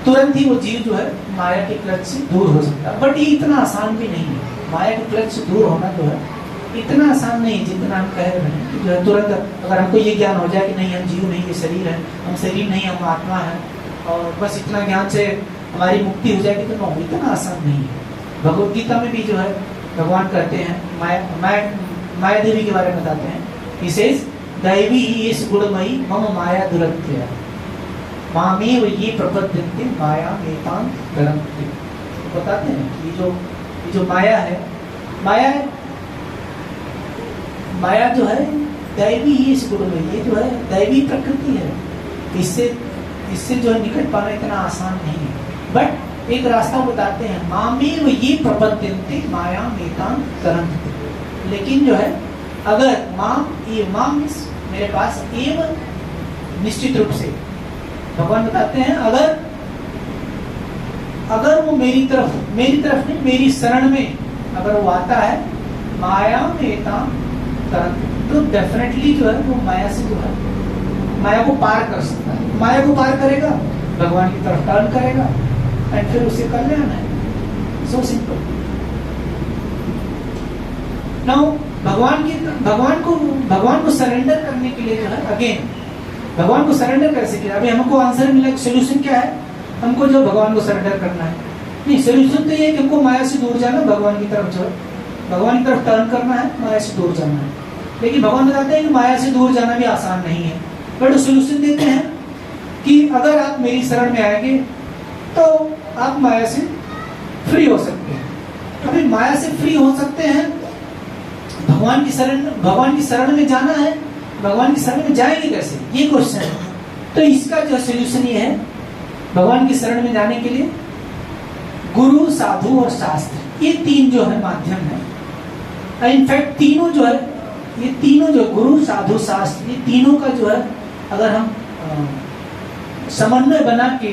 तुरंत ही वो जीव जो है माया के क्लच से दूर हो सकता है। बट ये इतना आसान भी नहीं है, माया के क्लच से दूर होना जो है इतना आसान नहीं है जितना हम कह रहे हैं कि जो है तुरंत अगर हमको ये ज्ञान हो जाए कि नहीं हम जीव नहीं, ये शरीर है, हम शरीर नहीं, हम आत्मा है, और बस इतना ज्ञान से हमारी मुक्ति हो जाएगी, तो नो, इतना आसान नहीं है। भगवत गीता में भी जो है भगवान कहते हैं, माया देवी के बारे में बताते हैं, he says दैवी ही इस गुणमयी मम माया दुरत्य मामेव ये प्रपद्यन्ते माया एतां गरन्ति। बताते हैं कि ये जो माया है, माया जो है दैवी ही इस गुणमयी, ये जो है दैवी प्रकृति है, इससे जो है निकट पाना इतना आसान नहीं है। बट एक रास्ता बताते हैं, मामेव ये प्रपद्यन्ते माया एतां गरन्ति। लेकिन जो है अगर माम मेरे पास एव निश्चित रूप से भगवान बताते हैं, अगर वो मेरी तरफ नहीं, मेरी शरण में अगर वो आता है, माया एतां गरन्ति, तो डेफिनेटली जो है वो माया से जो है माया को पार कर सकता है। माया को पार करेगा, भगवान की तरफ टर्न करेगा, एंड फिर उसे कल्याण है। So simple. नाउ भगवान को सरेंडर करने के लिए जो है, अगेन भगवान को सरेंडर कैसे किया? अभी हमको आंसर मिला, सोल्यूशन क्या है? हमको जो भगवान को सरेंडर करना है, नहीं, सोल्यूशन तो ये है कि हमको माया से दूर जाना, भगवान की तरफ जो है भगवान की तरफ टर्न करना है, माया से दूर जाना है। लेकिन भगवान बताते हैं कि माया से दूर जाना भी आसान नहीं है, बट सोल्यूशन देते हैं कि अगर आप मेरी शरण में आएंगे तो आप माया से फ्री हो सकते हैं। अभी माया से फ्री हो सकते हैं, भगवान की शरण में जाना है, भगवान की शरण में जाएंगे कैसे, ये क्वेश्चन है। तो इसका जो सोल्यूशन ये है, भगवान की शरण में जाने के लिए गुरु, साधु और शास्त्र, ये तीन जो है माध्यम है। इनफैक्ट तीनों जो है, ये तीनों जो गुरु, साधु, शास्त्र, ये तीनों का जो है अगर हम समन्वय बना के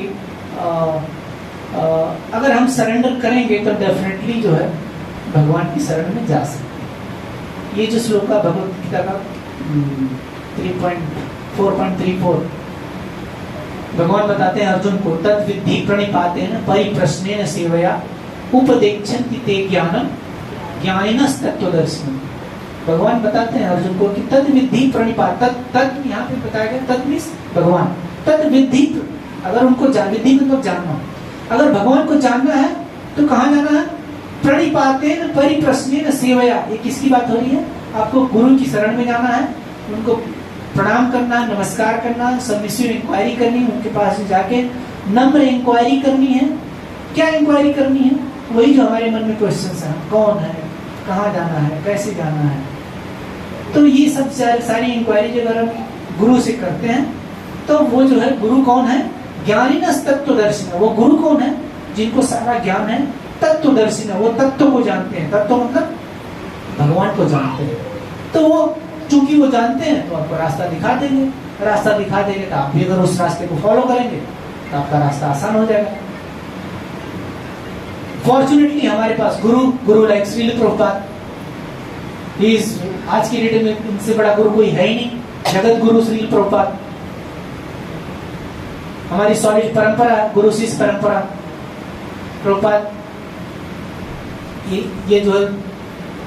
अगर हम सरेंडर करेंगे तो डेफिनेटली जो है भगवान की शरण में जा सकते हैं। ये जो श्लोक का भगवत गीता का 4.34 भगवान बताते हैं अर्जुन को, तद विद्धि प्रणिपातेन परिप्रश्नेन सेवया उपदेक्षन्ति ते ज्ञानम ज्ञानिनस् तत्त्वदर्शिनम्। भगवान बताते हैं अर्जुन को कि तद विद्धि प्रणिपात, तद यहाँ पे बताया गया, तद मीन्स भगवान, तद विद्धि, अगर उनको विद्धि मतलब जानना, अगर भगवान को जानना है तो कहाँ जाना है? प्रणिपातेन परिप्रश्नेन सेवया। ये किसकी बात हो रही है? आपको गुरु की शरण में जाना है, उनको प्रणाम करना, नमस्कार करना, सबमिसिव इंक्वायरी करनी, उनके पास जाके नम्र इंक्वायरी करनी है। क्या इंक्वायरी करनी है? वही जो हमारे मन में क्वेश्चंस हैं, कौन है, कहाँ जाना है, कैसे जाना है। तो ये सब सारी इंक्वायरी अगर हम गुरु से करते हैं तो वो जो है गुरु कौन है? ज्ञानिनस् तत्त्वदर्शिनः। वो गुरु कौन है? जिनको सारा ज्ञान है, तत्त्वदर्शिनः, वो तत्व को जानते हैं। तत्व मतलब भगवान को जानते हैं। तो वो चूंकि वो जानते हैं तो आपको रास्ता दिखा देंगे, रास्ता दिखा देंगे तो आप भी अगर उस रास्ते को फॉलो करेंगे तो आपका रास्ता आसान हो जाएगा। फॉर्चुनेटली हमारे पास गुरु लाइक श्रील प्रभुपाद, आज की डेट में इनसे बड़ा गुरु कोई है ही नहीं, जगत गुरु श्रील प्रभुपाद। हमारी सॉलिड परंपरा, गुरु शिष्य परंपरा, प्रभुपाद ये जो है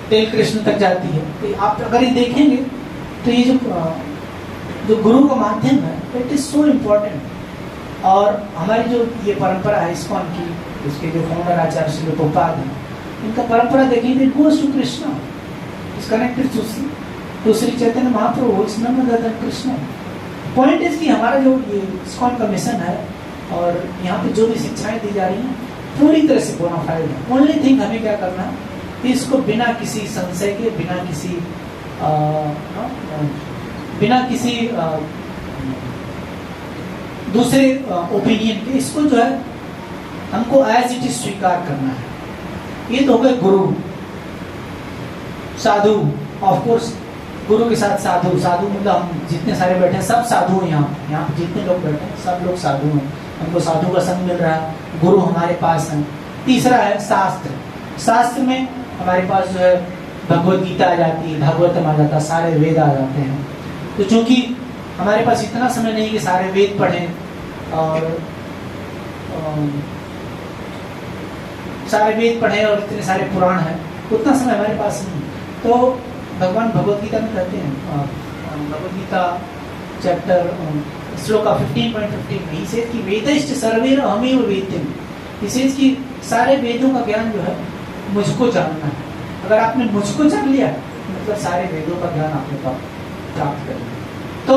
तेल कृष्ण तक जाती है। तो आप अगर ये देखेंगे तो ये जो गुरु का माध्यम है, इट इज सो इम्पोर्टेंट। और हमारी जो ये परंपरा है इस्कॉन की, इसके जो फाउंडर आचार्य श्री प्रभुपाद हैं, इनका परंपरा देखिए, it goes to Krishna, is connected to Shri Chaitanya Mahaprabhu, is none other than Krishna. Point is कि हमारा जो ये इस्कॉन का मिशन है और यहाँ पे जो भी शिक्षाएं दी जा रही हैं पूरी तरह से बोनाफाइड है। ओनली थिंग हमें क्या करना है, इसको बिना किसी संशय के, बिना किसी दूसरे ओपिनियन के, इसको जो है हमको एज इट इज स्वीकार करना है। ये तो हो गए गुरु। साधु, ऑफ कोर्स गुरु के साथ साधु मतलब हम जितने सारे बैठे हैं सब साधु हैं। यहाँ पे जितने लोग बैठे हैं सब लोग साधु हैं, हमको साधु का संग मिल रहा है, गुरु हमारे पास है। तीसरा है शास्त्र। शास्त्र में हमारे पास जो है भगवत गीता आ जाती है, भागवतम आ जाता है, सारे वेद आ जाते हैं। तो चूंकि हमारे पास इतना समय नहीं कि सारे वेद पढ़ें, और सारे वेद पढ़े और इतने सारे पुराण हैं, उतना समय हमारे पास नहीं। तो भगवान भगवत गीता में कहते हैं, भगवत गीता चैप्टर श्लोका 15.15 में, इसे कि वेदश्च सर्वेर अहमेव वेद्यम, इसे कि सारे वेदों का ज्ञान जो है मुझको जानना है। अगर आपने मुझको जान लिया मतलब सारे वेदों का ज्ञान आपने प्राप्त कर लिया। तो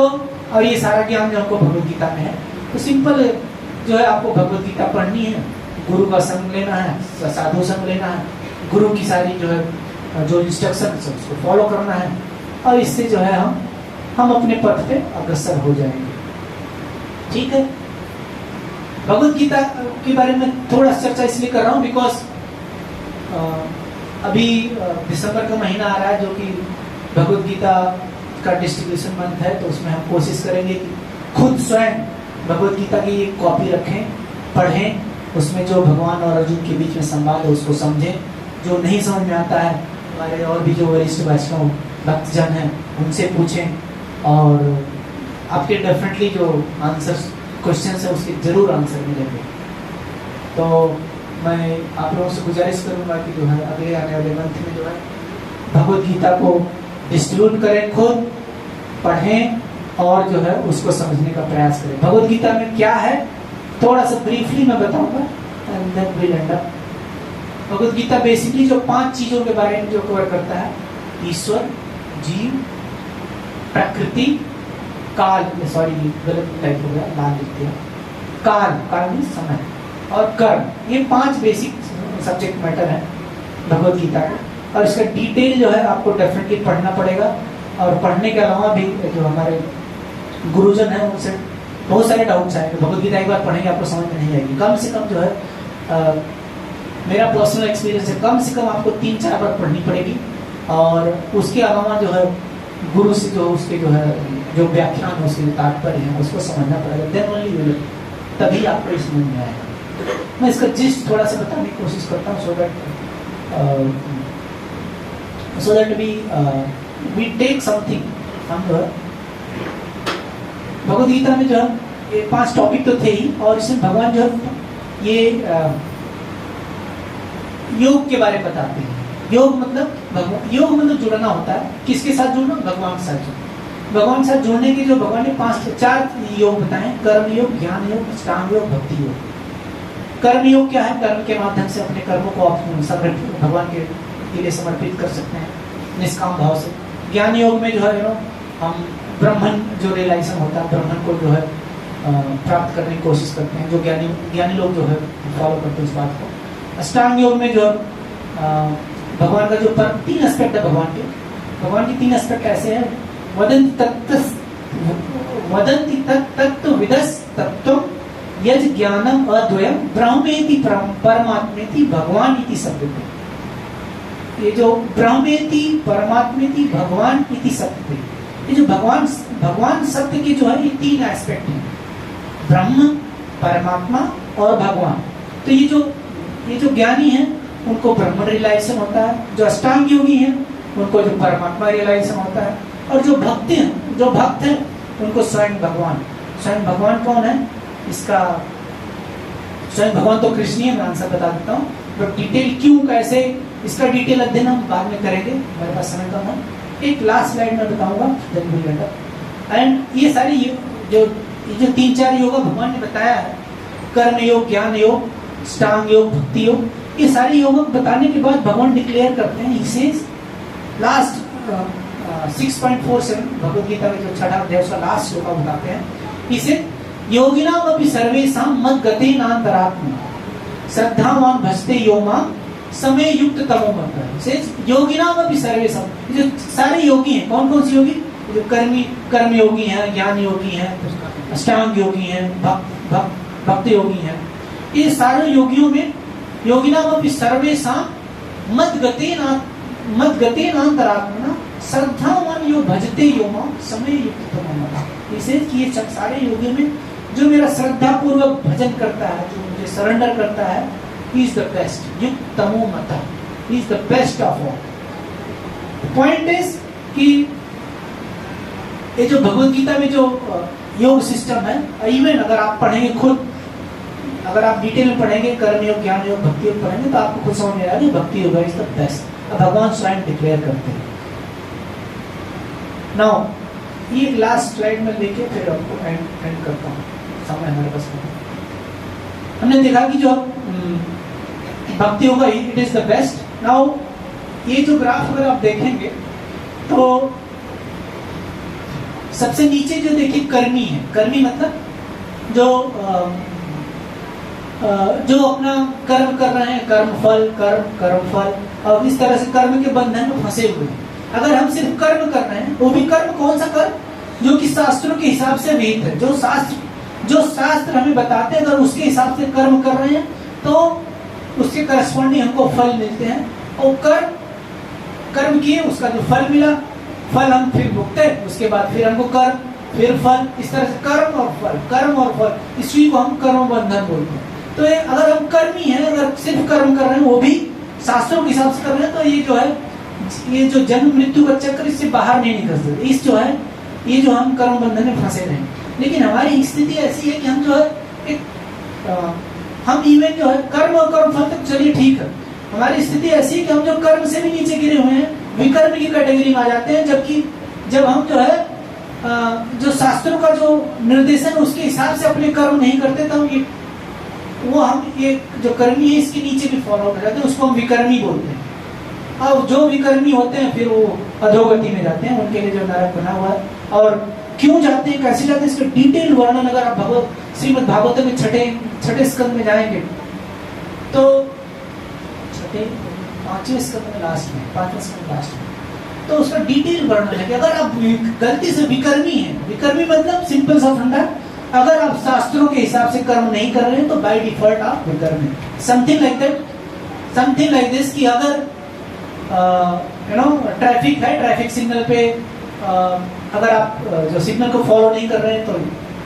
और ये सारा ज्ञान जो आपको भगवत गीता में है, तो सिंपल जो है आपको भगवत गीता पढ़नी है, गुरु का संग लेना है, साधु संग लेना है, गुरु की सारी जो है जो इंस्ट्रक्शन है उसको फॉलो करना है, और इससे जो है हम अपने पथ पे अग्रसर हो जाएंगे। ठीक है, भगवत गीता के बारे में थोड़ा चर्चा इसलिए कर रहा हूँ बिकॉज अभी दिसंबर का महीना आ रहा है जो कि भगवत गीता का डिस्ट्रीब्यूशन मंथ है, तो उसमें हम कोशिश करेंगे कि खुद स्वयं भगवत गीता की एक कॉपी रखें, पढ़ें, उसमें जो भगवान और अर्जुन के बीच में संवाद है उसको समझें, जो नहीं समझ में आता है हमारे और भी जो वरिष्ठ वैष्णव भक्तजन हैं उनसे पूछें, और आपके डेफिनेटली जो आंसर्स क्वेश्चन है उसके जरूर आंसर मिलेंगे। तो मैं आप लोगों से गुजारिश करूंगा कि जो है अगले आने वाले मंथ में जो है भगवत गीता को डिस्ट्रीब्यूट करें, खुद पढ़ें और जो है उसको समझने का प्रयास करें। भगवत गीता में क्या है थोड़ा सा ब्रीफली मैं बताऊंगा and then we end up. Bhagavad Gita basically जो 5 चीजों के बारे में जो कवर करता है, ईश्वर, जीव, प्रकृति, काल, सॉरी गलत टाइप हो गया, लाल लिख दिया, काल मीन समय, और कर्म, ये 5 बेसिक सब्जेक्ट मैटर है भगवत गीता का। और इसका डिटेल जो है आपको डेफिनेटली पढ़ना पड़ेगा, और पढ़ने के अलावा भी जो हमारे गुरुजन हैं उनसे बहुत सारे डाउट्स आएंगे। भगवत गीता एक बार पढ़ेंगे आपको समझ में नहीं आएगी, कम से कम जो है मेरा पर्सनल एक्सपीरियंस है, कम से कम आपको 3-4 बार पढ़नी पड़ेगी, और उसके अलावा जो है गुरु से जो उसके जो है जो व्याख्यान है उसके तात्पर्य है उसको समझना पड़ेगा, देन ओनली विल, तभी आपको समझ में आएगा। मैं इसका जिस्ट थोड़ा सा बताने की कोशिश करता हूँ so that we take something. हम जो है भगवद गीता में जो है ये 5 टॉपिक तो थे ही, और इसमें भगवान जो है ये योग के बारे में बताते हैं। योग मतलब जुड़ना होता है, किसके साथ जुड़ना? भगवान के साथ जुड़ना। भगवान के साथ जुड़ने के जो भगवान ने 4 योग बताए, कर्म योग, ज्ञान योग, अष्टांग योग, भक्ति योग। कर्म योग क्या है? कर्म के माध्यम से अपने कर्मों को आप भगवान के लिए समर्पित कर सकते हैं निष्काम भाव से। ज्ञान योग में जो है हम ब्रह्मन जो रियलाइजेशन होता है, ब्रह्मन को जो है प्राप्त करने की कोशिश करते हैं, जो ज्ञानी लोग जो है फॉलो करते हैं उस बात को। अष्टांग योग में जो भगवान का जो 3 एस्पेक्ट है भगवान की 3 एस्पेक्ट ऐसे हैं, वदन्ति तत्त्वविदस् तत्त्वम् यज् ज्ञानम अद्वयम् ब्रह्मेति परमात्मेति भगवान इति शब्दते। ये जो ब्रह्मेति परमात्मेति भगवान इति शब्दते, ये जो भगवान शब्द के जो है ये 3 एस्पेक्ट हैं, ब्रह्म, परमात्मा और भगवान। तो ये जो ज्ञानी हैं उनको ब्रह्म रियलाइजेशन होता है, जो अष्टांग योगी हैं उनको जो परमात्मा रियलाइजेशन होता है, और जो भक्त हैं उनको स्वयं भगवान कौन है इसका? स्वयं भगवान तो कृष्ण ही है, मैं आंसर बता देता हूँ, बट डिटेल क्यों कैसे इसका डिटेल अध्ययन हम बाद में करेंगे, मेरे पास समय कम है। एक लास्ट स्लाइड में बताऊंगा देन वी विल एंड ये सारी जो 3-4 योग भगवान ने बताया है, कर्म योग, ज्ञान योग, अष्टांग योग, भक्ति योग, ये सारे योग बताने के बाद भगवान डिक्लेयर करते हैं, he says last 6.47 Bhagavad Gita में जो 6वां अध्याय उसका लास्ट श्लोक बताते हैं, इसे योगिनाम अपि सर्वेषां मद्गतेनान्तरात्मा श्रद्धावान भजते यो मां समय युक्त तमो मतः। सेज योगिनाम अपि सर्वेषां, जो सारे योगी हैं, कौन से योगी? जो कर्म योगी हैं, ज्ञान योगी हैं, अष्टांग योगी हैं, भक्त योगी हैं, ये सारे योगियों में योगिनाम अपि सर्वेषां मद्गतेनान्तरात्मा श्रद्धावान यो भजते यो मां समय युक्त तमो मतः। इसे कि ये सारे योगियों में जो मेरा श्रद्धा पूर्वक भजन करता है, जो मुझे सरेंडर करता है, he is the best, युक्त तमो मतः, he is the best of all. Point is कि ये जो भगवद गीता में जो योग सिस्टम है, इवन अगर आप पढ़ेंगे खुद अगर आप डिटेल में पढ़ेंगे कर्म योग, ज्ञान योग, भक्ति योग पढ़ेंगे तो आपको खुद समझ में आएगा कि भक्ति योग इज द बेस्ट। अब भगवान स्वयं डिक्लेयर करते हैं। नाउ ये लास्ट स्लाइड में लेके फिर आपको एंड करता हूँ, समय हमारे पास नहीं। हमने देखा कि जो भक्ति होगा it is the best. Now ये जो ग्राफ अगर आप देखेंगे तो सबसे नीचे जो देखिए कर्मी है, कर्मी मतलब जो अपना कर्म कर रहे हैं, कर्म फल, और इस तरह से कर्म के बंधन में फंसे हुए हैं। अगर हम सिर्फ कर्म कर रहे हैं, वो भी कर्म कौन सा कर्म जो कि शास्त्रों के हिसाब से विहित है, जो शास्त्र हमें बताते हैं, अगर उसके हिसाब से कर्म कर रहे हैं तो उसके करस्पॉन्डिंग हमको फल मिलते हैं। और कर्म किए, उसका जो फल मिला, फल हम फिर भुगते, उसके बाद फिर हमको कर्म, फिर फल, इस तरह से कर्म और फल, इसी को हम कर्म बंधन बोलते हैं। तो ये अगर हम कर्मी हैं, अगर सिर्फ कर्म कर रहे हैं, वो भी शास्त्रों के हिसाब से कर रहे हैं, तो ये जो है, ये जो जन्म मृत्यु का चक्र, इससे बाहर नहीं निकल सकते। इस जो है, ये जो हम कर्म बंधन में फंसे रहे। लेकिन हमारी स्थिति ऐसी है कि हम जो है हम इवन जो है कर्म और कर्म फल तक चलिए ठीक है, हमारी स्थिति ऐसी है कि हम जो कर्म से भी नीचे गिरे हुए हैं, विकर्म की कैटेगरी में आ जाते हैं। जबकि जब हम जो है जो शास्त्रों का जो निर्देशन उसके हिसाब से अपने कर्म नहीं करते, तो हम ये जो कर्मी है इसके नीचे भी फॉलो कर जाते हैं, उसको हम विकर्मी बोलते हैं। और जो विकर्मी होते हैं फिर वो अधोगति में जाते हैं, उनके लिए जो नरक बना हुआ है। और क्यों जाते हैं, कैसे जाते हैं, इसका डिटेल वर्णन अगर आप श्रीमद् भागवत में छठे स्कंद में जाएंगे तो पांचवें स्कंद में लास्ट में, पांचवें स्कंद लास्ट में, तो उसका डिटेल वर्णन है कि अगर आप गलती से विकर्मी हैं, विकर्मी मतलब सिंपल सा फंडा, अगर आप शास्त्रों के हिसाब से कर्म नहीं कर रहे हैं तो बाय डिफॉल्ट आप विकर्मी। Something like that, something like this कि अगर ट्रैफिक है, ट्रैफिक सिग्नल पे अगर आप जो सिग्नल को फॉलो नहीं कर रहे हैं तो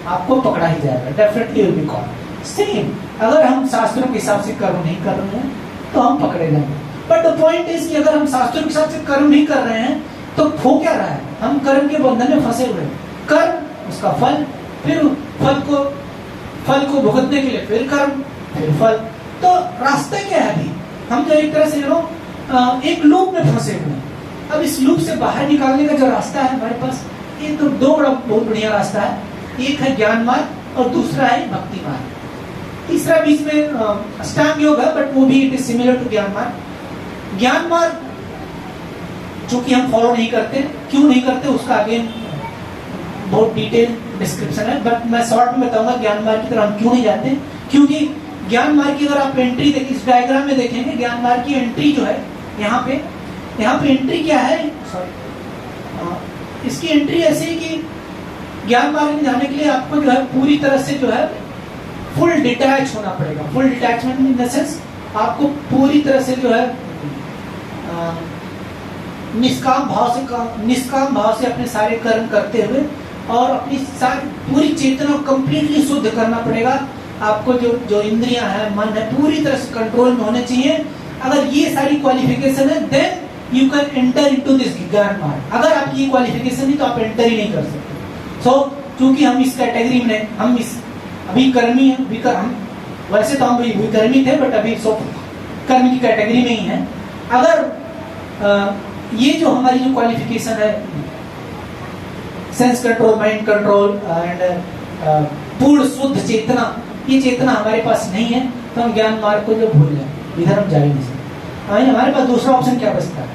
आपको पकड़ा ही जाएगा, definitely will be called. Same अगर हम शास्त्रों के हिसाब से कर्म नहीं कर रहे हैं तो हम पकड़े जाएंगे। बट द पॉइंट इज कि अगर हम शास्त्रों के हिसाब से कर्म नहीं कर रहे हैं तो हो क्या रहा है, हम कर्म के बंधन में फंसे हुए हैं। कर्म, उसका फल, फिर फल को भुगतने के लिए फिर कर्म, फिर फल। तो रास्ता क्या है? अभी हम जो एक तरह से एक लूप में फंसे हुए हैं। अब इस लूप से बाहर निकालने का जो रास्ता है हमारे पास, ये तो बहुत बढ़िया रास्ता है। एक है ज्ञान मार्ग और दूसरा है भक्ति मार्ग। तीसरा बीच में अष्टांग योग है, बट वो भी इट इज सिमिलर टू ज्ञान मार्ग। ज्ञान मार्ग चूंकि हम फॉलो नहीं करते, क्यों नहीं करते उसका आगे बहुत डिटेल डिस्क्रिप्शन है, बट मैं शॉर्ट में बताऊंगा ज्ञान मार्ग की तरफ हम क्यों नहीं जाते। क्योंकि ज्ञान मार्ग की अगर आप एंट्री देखिए, इस डायग्राम में देखेंगे, ज्ञान मार्ग की एंट्री जो है यहाँ पे एंट्री क्या है, सॉरी, इसकी एंट्री ऐसी है कि ज्ञान मार्ग में जाने के लिए आपको जो है पूरी तरह से जो है फुल डिटैच होना पड़ेगा। Full detachment in the sense आपको पूरी तरह से जो है निष्काम भाव से अपने सारे कर्म करते हुए और अपनी सारी पूरी चेतना को कंप्लीटली शुद्ध करना पड़ेगा। आपको जो इंद्रियां हैं, मन है, पूरी तरह से कंट्रोल में होने चाहिए। अगर ये सारी क्वालिफिकेशन है then you can enter into this ज्ञान मार्ग। अगर आपकी ये क्वालिफिकेशन नहीं तो आप एंटर ही नहीं कर सकते। सो क्योंकि हम इस कैटेगरी में, हम इस अभी कर्मी हैं, हम वैसे तो हम विकर्मी थे, बट अभी कर्म की कैटेगरी में ही है। अगर ये जो हमारी जो क्वालिफिकेशन है, sense control, mind control and पूर्ण शुद्ध चेतना, ये चेतना हमारे पास नहीं है तो हम ज्ञान मार्ग को जो भूल जाए, इधर हम जा ही नहीं सकते। हमारे पास दूसरा ऑप्शन क्या बचता है?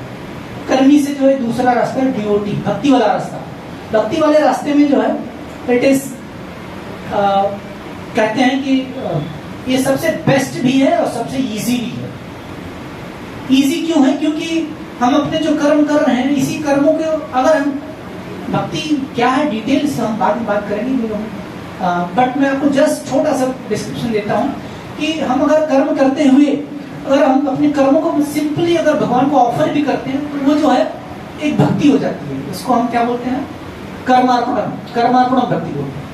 कर्मी से जो है दूसरा रास्ता है डिवोटी, भक्ति वाला रास्ता। भक्ति वाले रास्ते में जो है इट इज कहते हैं कि ये सबसे बेस्ट भी है और सबसे इजी भी है। इजी क्यों है? क्योंकि हम अपने जो कर्म कर रहे हैं, इसी कर्मों के, अगर हम भक्ति क्या है डिटेल से हम बाद में बात करेंगे, बट मैं आपको जस्ट छोटा सा डिस्क्रिप्शन देता हूँ कि हम अगर कर्म करते हुए अगर हम अपने कर्मों को सिंपली अगर भगवान को ऑफर भी करते हैं तो वो जो है एक भक्ति हो जाती है। उसको हम क्या बोलते हैं? कर्मार्पण भक्ति बोलते हैं।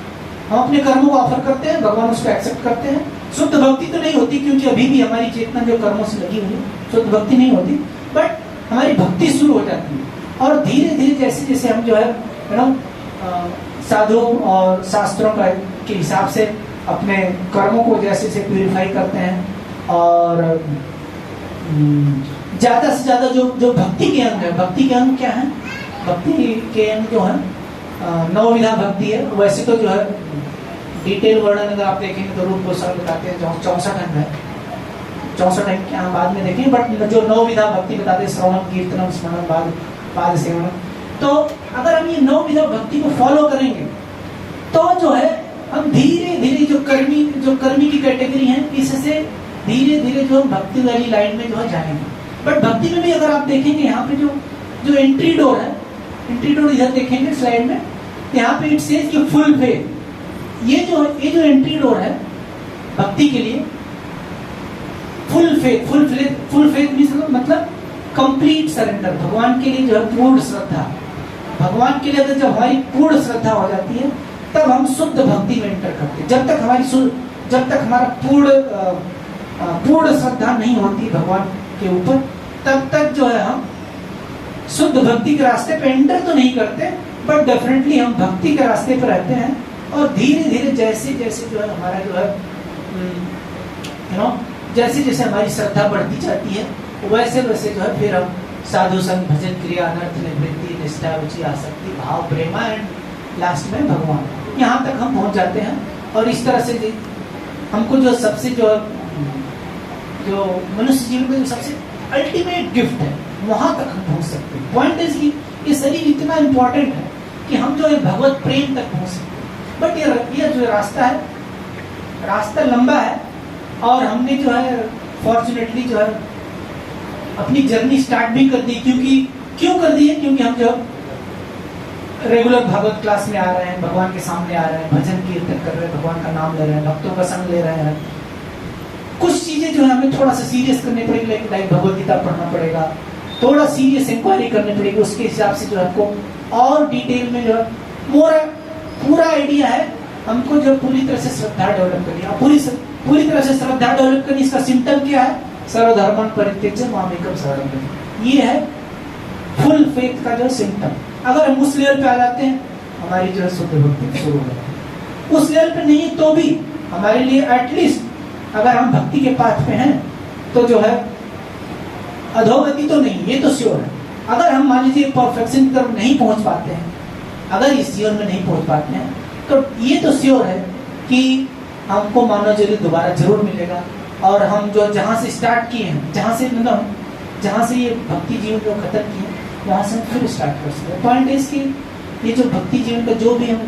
हम अपने कर्मों को ऑफर करते हैं, भगवान उसको एक्सेप्ट करते हैं। शुद्ध भक्ति तो नहीं होती क्योंकि अभी भी हमारी चेतना जो कर्मों से लगी हुई है, शुद्ध भक्ति नहीं होती, बट हमारी भक्ति शुरू हो जाती है। और धीरे धीरे जैसे जैसे हम जो है साधु और शास्त्रों के हिसाब से अपने कर्मों को जैसे जैसे प्यूरिफाई करते हैं और ज्यादा से ज्यादा जो जो भक्ति के अंग है, भक्ति के अंग क्या है, भक्ति के अंग जो है 9 विधा भक्ति है। वैसे तो जो है डिटेल वर्णन अगर आप देखेंगे तो रूप गोस्वामी बताते हैं 64 अंग है, 64 अंग क्या हम बाद में देखेंगे, बट जो 9 विधा भक्ति बताते हैं, श्रवणम कीर्तनम स्मरणम पाद सेवनम। तो अगर हम ये 9 विधा भक्ति को फॉलो करेंगे तो जो है हम धीरे धीरे जो कर्मी की कैटेगरी है, इससे धीरे धीरे जो हम भक्ति वाली लाइन में जो है जाएंगे। बट भक्ति में भी अगर आप देखेंगे यहाँ पे जो एंट्री डोर है, एंट्री डोर इधर देखेंगे स्लाइड में, यहाँ पे इट सेज कि फुल फेथ। ये जो एंट्री डोर है भक्ति के लिए, फुल फेथ मतलब कंप्लीट सरेंडर, भगवान के लिए जो है पूर्ण श्रद्धा। भगवान के लिए अगर जब हमारी पूर्ण श्रद्धा हो जाती है तब हम शुद्ध भक्ति में एंटर करते हैं। जब तक हमारा पूर्ण श्रद्धा नहीं होती भगवान के ऊपर, तब तक जो है हम शुद्ध भक्ति के रास्ते पे एंटर तो नहीं करते, बट डेफिनेटली हम भक्ति के रास्ते पर रहते हैं। और धीरे धीरे जैसे जैसे जो है हमारा जो है जैसे जैसे हमारी श्रद्धा बढ़ती जाती है, वैसे वैसे जो है फिर हम साधु संग, भजन, क्रिया, अनर्थ, निवृत्ति, निष्ठा, रुचि, आसक्ति, भाव, प्रेमा एंड लास्ट में भगवान, यहाँ तक हम पहुंच जाते हैं। और इस तरह से हमको जो सबसे जो मनुष्य जीवन में सबसे अल्टीमेट गिफ्ट है, वहां तक हम पहुंच सकते हैं। पॉइंट इज कि ये शरीर इतना इंपॉर्टेंट है कि हम जो है भगवत प्रेम तक पहुंच सकते हैं। बट ये जो रास्ता है, रास्ता लंबा है, और हमने जो है फॉर्चुनेटली जो है अपनी जर्नी स्टार्ट भी कर दी। क्यों कर दी है? क्योंकि हम जो रेगुलर भागवत क्लास में आ रहे हैं, भगवान के सामने आ रहे हैं, भजन कीर्तन कर रहे हैं, भगवान का नाम ले रहे हैं, भक्तों का संग ले रहे हैं। कुछ चीजें जो है हमें थोड़ा सा सीरियस करनी पड़ेगी, लाइक भगवत गीता पढ़ना पड़ेगा, थोड़ा सीरियस इंक्वायरी करनी पड़ेगी, उसके हिसाब से जो है हमको और डिटेल में जो है पूरा आइडिया है हमको जो पूरी तरह से श्रद्धा डेवलप करनी है। पूरी तरह से श्रद्धा डेवलप करनी, इसका सिम्टम क्या है? सर्वधर्मन परित्यज्य मामेकम शरणं व्रज। ये है फुल फेथ का जो सिम्टम। अगर हम उस लेवल पे आ जाते हैं, हमारी जो है शुद्ध भक्ति शुरू हो जाती है। उस लेवल पे नहीं तो भी हमारे लिए एटलीस्ट अगर हम भक्ति के पाथ पे हैं तो जो है अधोगति तो नहीं, ये तो श्योर है। अगर हम मान लीजिए परफेक्शन की तरफ नहीं पहुंच पाते हैं, अगर इस जीवन में नहीं पहुंच पाते हैं, तो ये तो श्योर है कि हमको मानव जरूर दोबारा जरूर मिलेगा। और हम जो जहाँ से स्टार्ट किए हैं, जहाँ से ये भक्ति जीवन को खत्म किए, वहाँ से हम फिर स्टार्ट कर सकते हैं। पॉइंट इज कि ये जो भक्ति जीवन का जो भी हम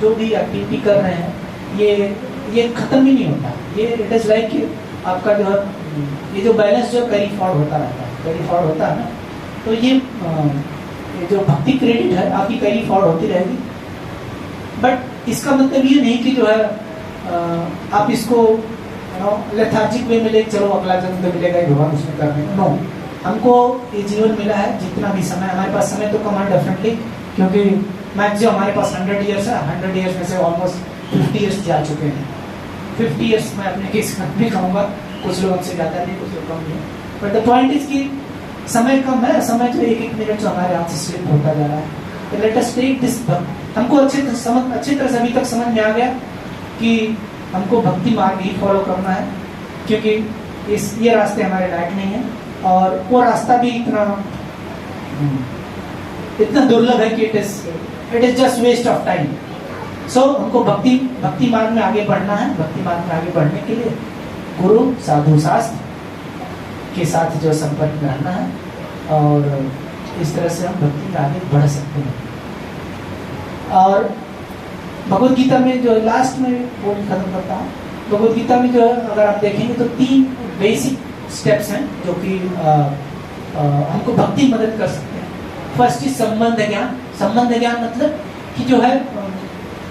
जो भी एक्टिविटी कर रहे हैं, ये खत्म ही नहीं होता। ये इट इज लाइक आपका जो है ये जो बैलेंस जो कैरी फॉरवर्ड होता रहता है, कैरी फॉरवर्ड होता है ना, तो ये जो भक्ति क्रेडिट है आपकी कैरी फॉरवर्ड होती रहेगी। बट इसका मतलब ये नहीं कि जो है आप इसको लेथार्जिक वे में ले चलो अगला जन्म तो मिलेगा ही भगवान उसमें करने। नो, हमको ये जीवन मिला है, जितना भी समय हमारे पास, समय तो कम है डेफिनेटली, क्योंकि मैक्सिमम हमारे पास 100 ईयर्स है। 100 ईयर्स में से ऑलमोस्ट 50 ईयर्स जा चुके हैं। 50 ईयर्स में अपने केस में कहूँगा, कुछ लोग हमसे ज़्यादा नहीं, कुछ लोग कम नहीं। बट द पॉइंट इज कि समय कम है, समय जो एक मिनट जो हमारे हाथ से स्लिप होता जा रहा है। तो लेट अस टेक दिस। हमको अच्छी तरह से अभी तक समझ में आ गया कि हमको भक्ति मार्ग ही फॉलो करना है, क्योंकि ये रास्ते हमारे लायक नहीं है, और वो रास्ता भी इतना दुर्लभ है कि it is just waste of time. So हमको भक्ति मार्ग में आगे बढ़ना है। भक्ति मार्ग में आगे बढ़ने के लिए गुरु, साधु, शास्त्र के साथ जो संपर्क में रहना है, और इस तरह से हम भक्ति में आगे बढ़ सकते हैं। और भगवत गीता में जो लास्ट में वो खत्म करता हूँ, भगवत गीता में जो है अगर आप देखेंगे तो 3 बेसिक स्टेप्स हैं जो कि हमको भक्ति मदद कर सकते हैं। फर्स्ट इज संबंध ज्ञान। संबंध ज्ञान मतलब कि जो है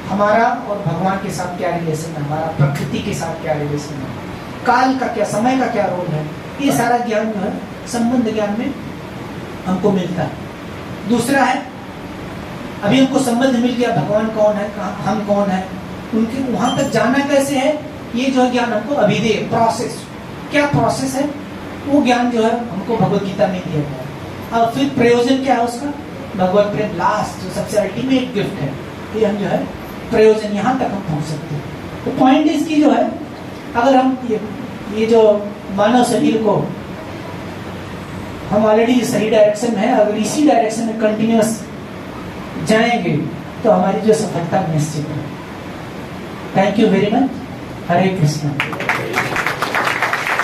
हमारा और भगवान के साथ क्या रिलेशन है, हमारा प्रकृति के साथ क्या रिलेशन है, काल का क्या, समय का क्या रोल है, ये सारा ज्ञान जो है संबंध ज्ञान में हमको मिलता है। दूसरा है, अभी हमको संबंध मिल गया, भगवान कौन है, हम कौन है, उनके वहां तक जाना कैसे है, ये जो है ज्ञान हमको अभिधेय प्रोसेस, क्या प्रोसेस है, वो ज्ञान जो है हमको भगवत गीता में दिया गया है। अब फिर प्रयोजन क्या है उसका, भगवत प्रेम, लास्ट जो सबसे अल्टीमेट गिफ्ट है, ये हम जो है प्रयोजन, यहाँ तक हम पहुंच सकते हैं। तो पॉइंट इसकी जो है, अगर हम ये जो मानव शरीर को हम ऑलरेडी सही डायरेक्शन में है, अगर इसी डायरेक्शन में कंटिन्यूअस जाएंगे तो हमारी जो सफलता निश्चित है। Thank you very much. Hare Krishna.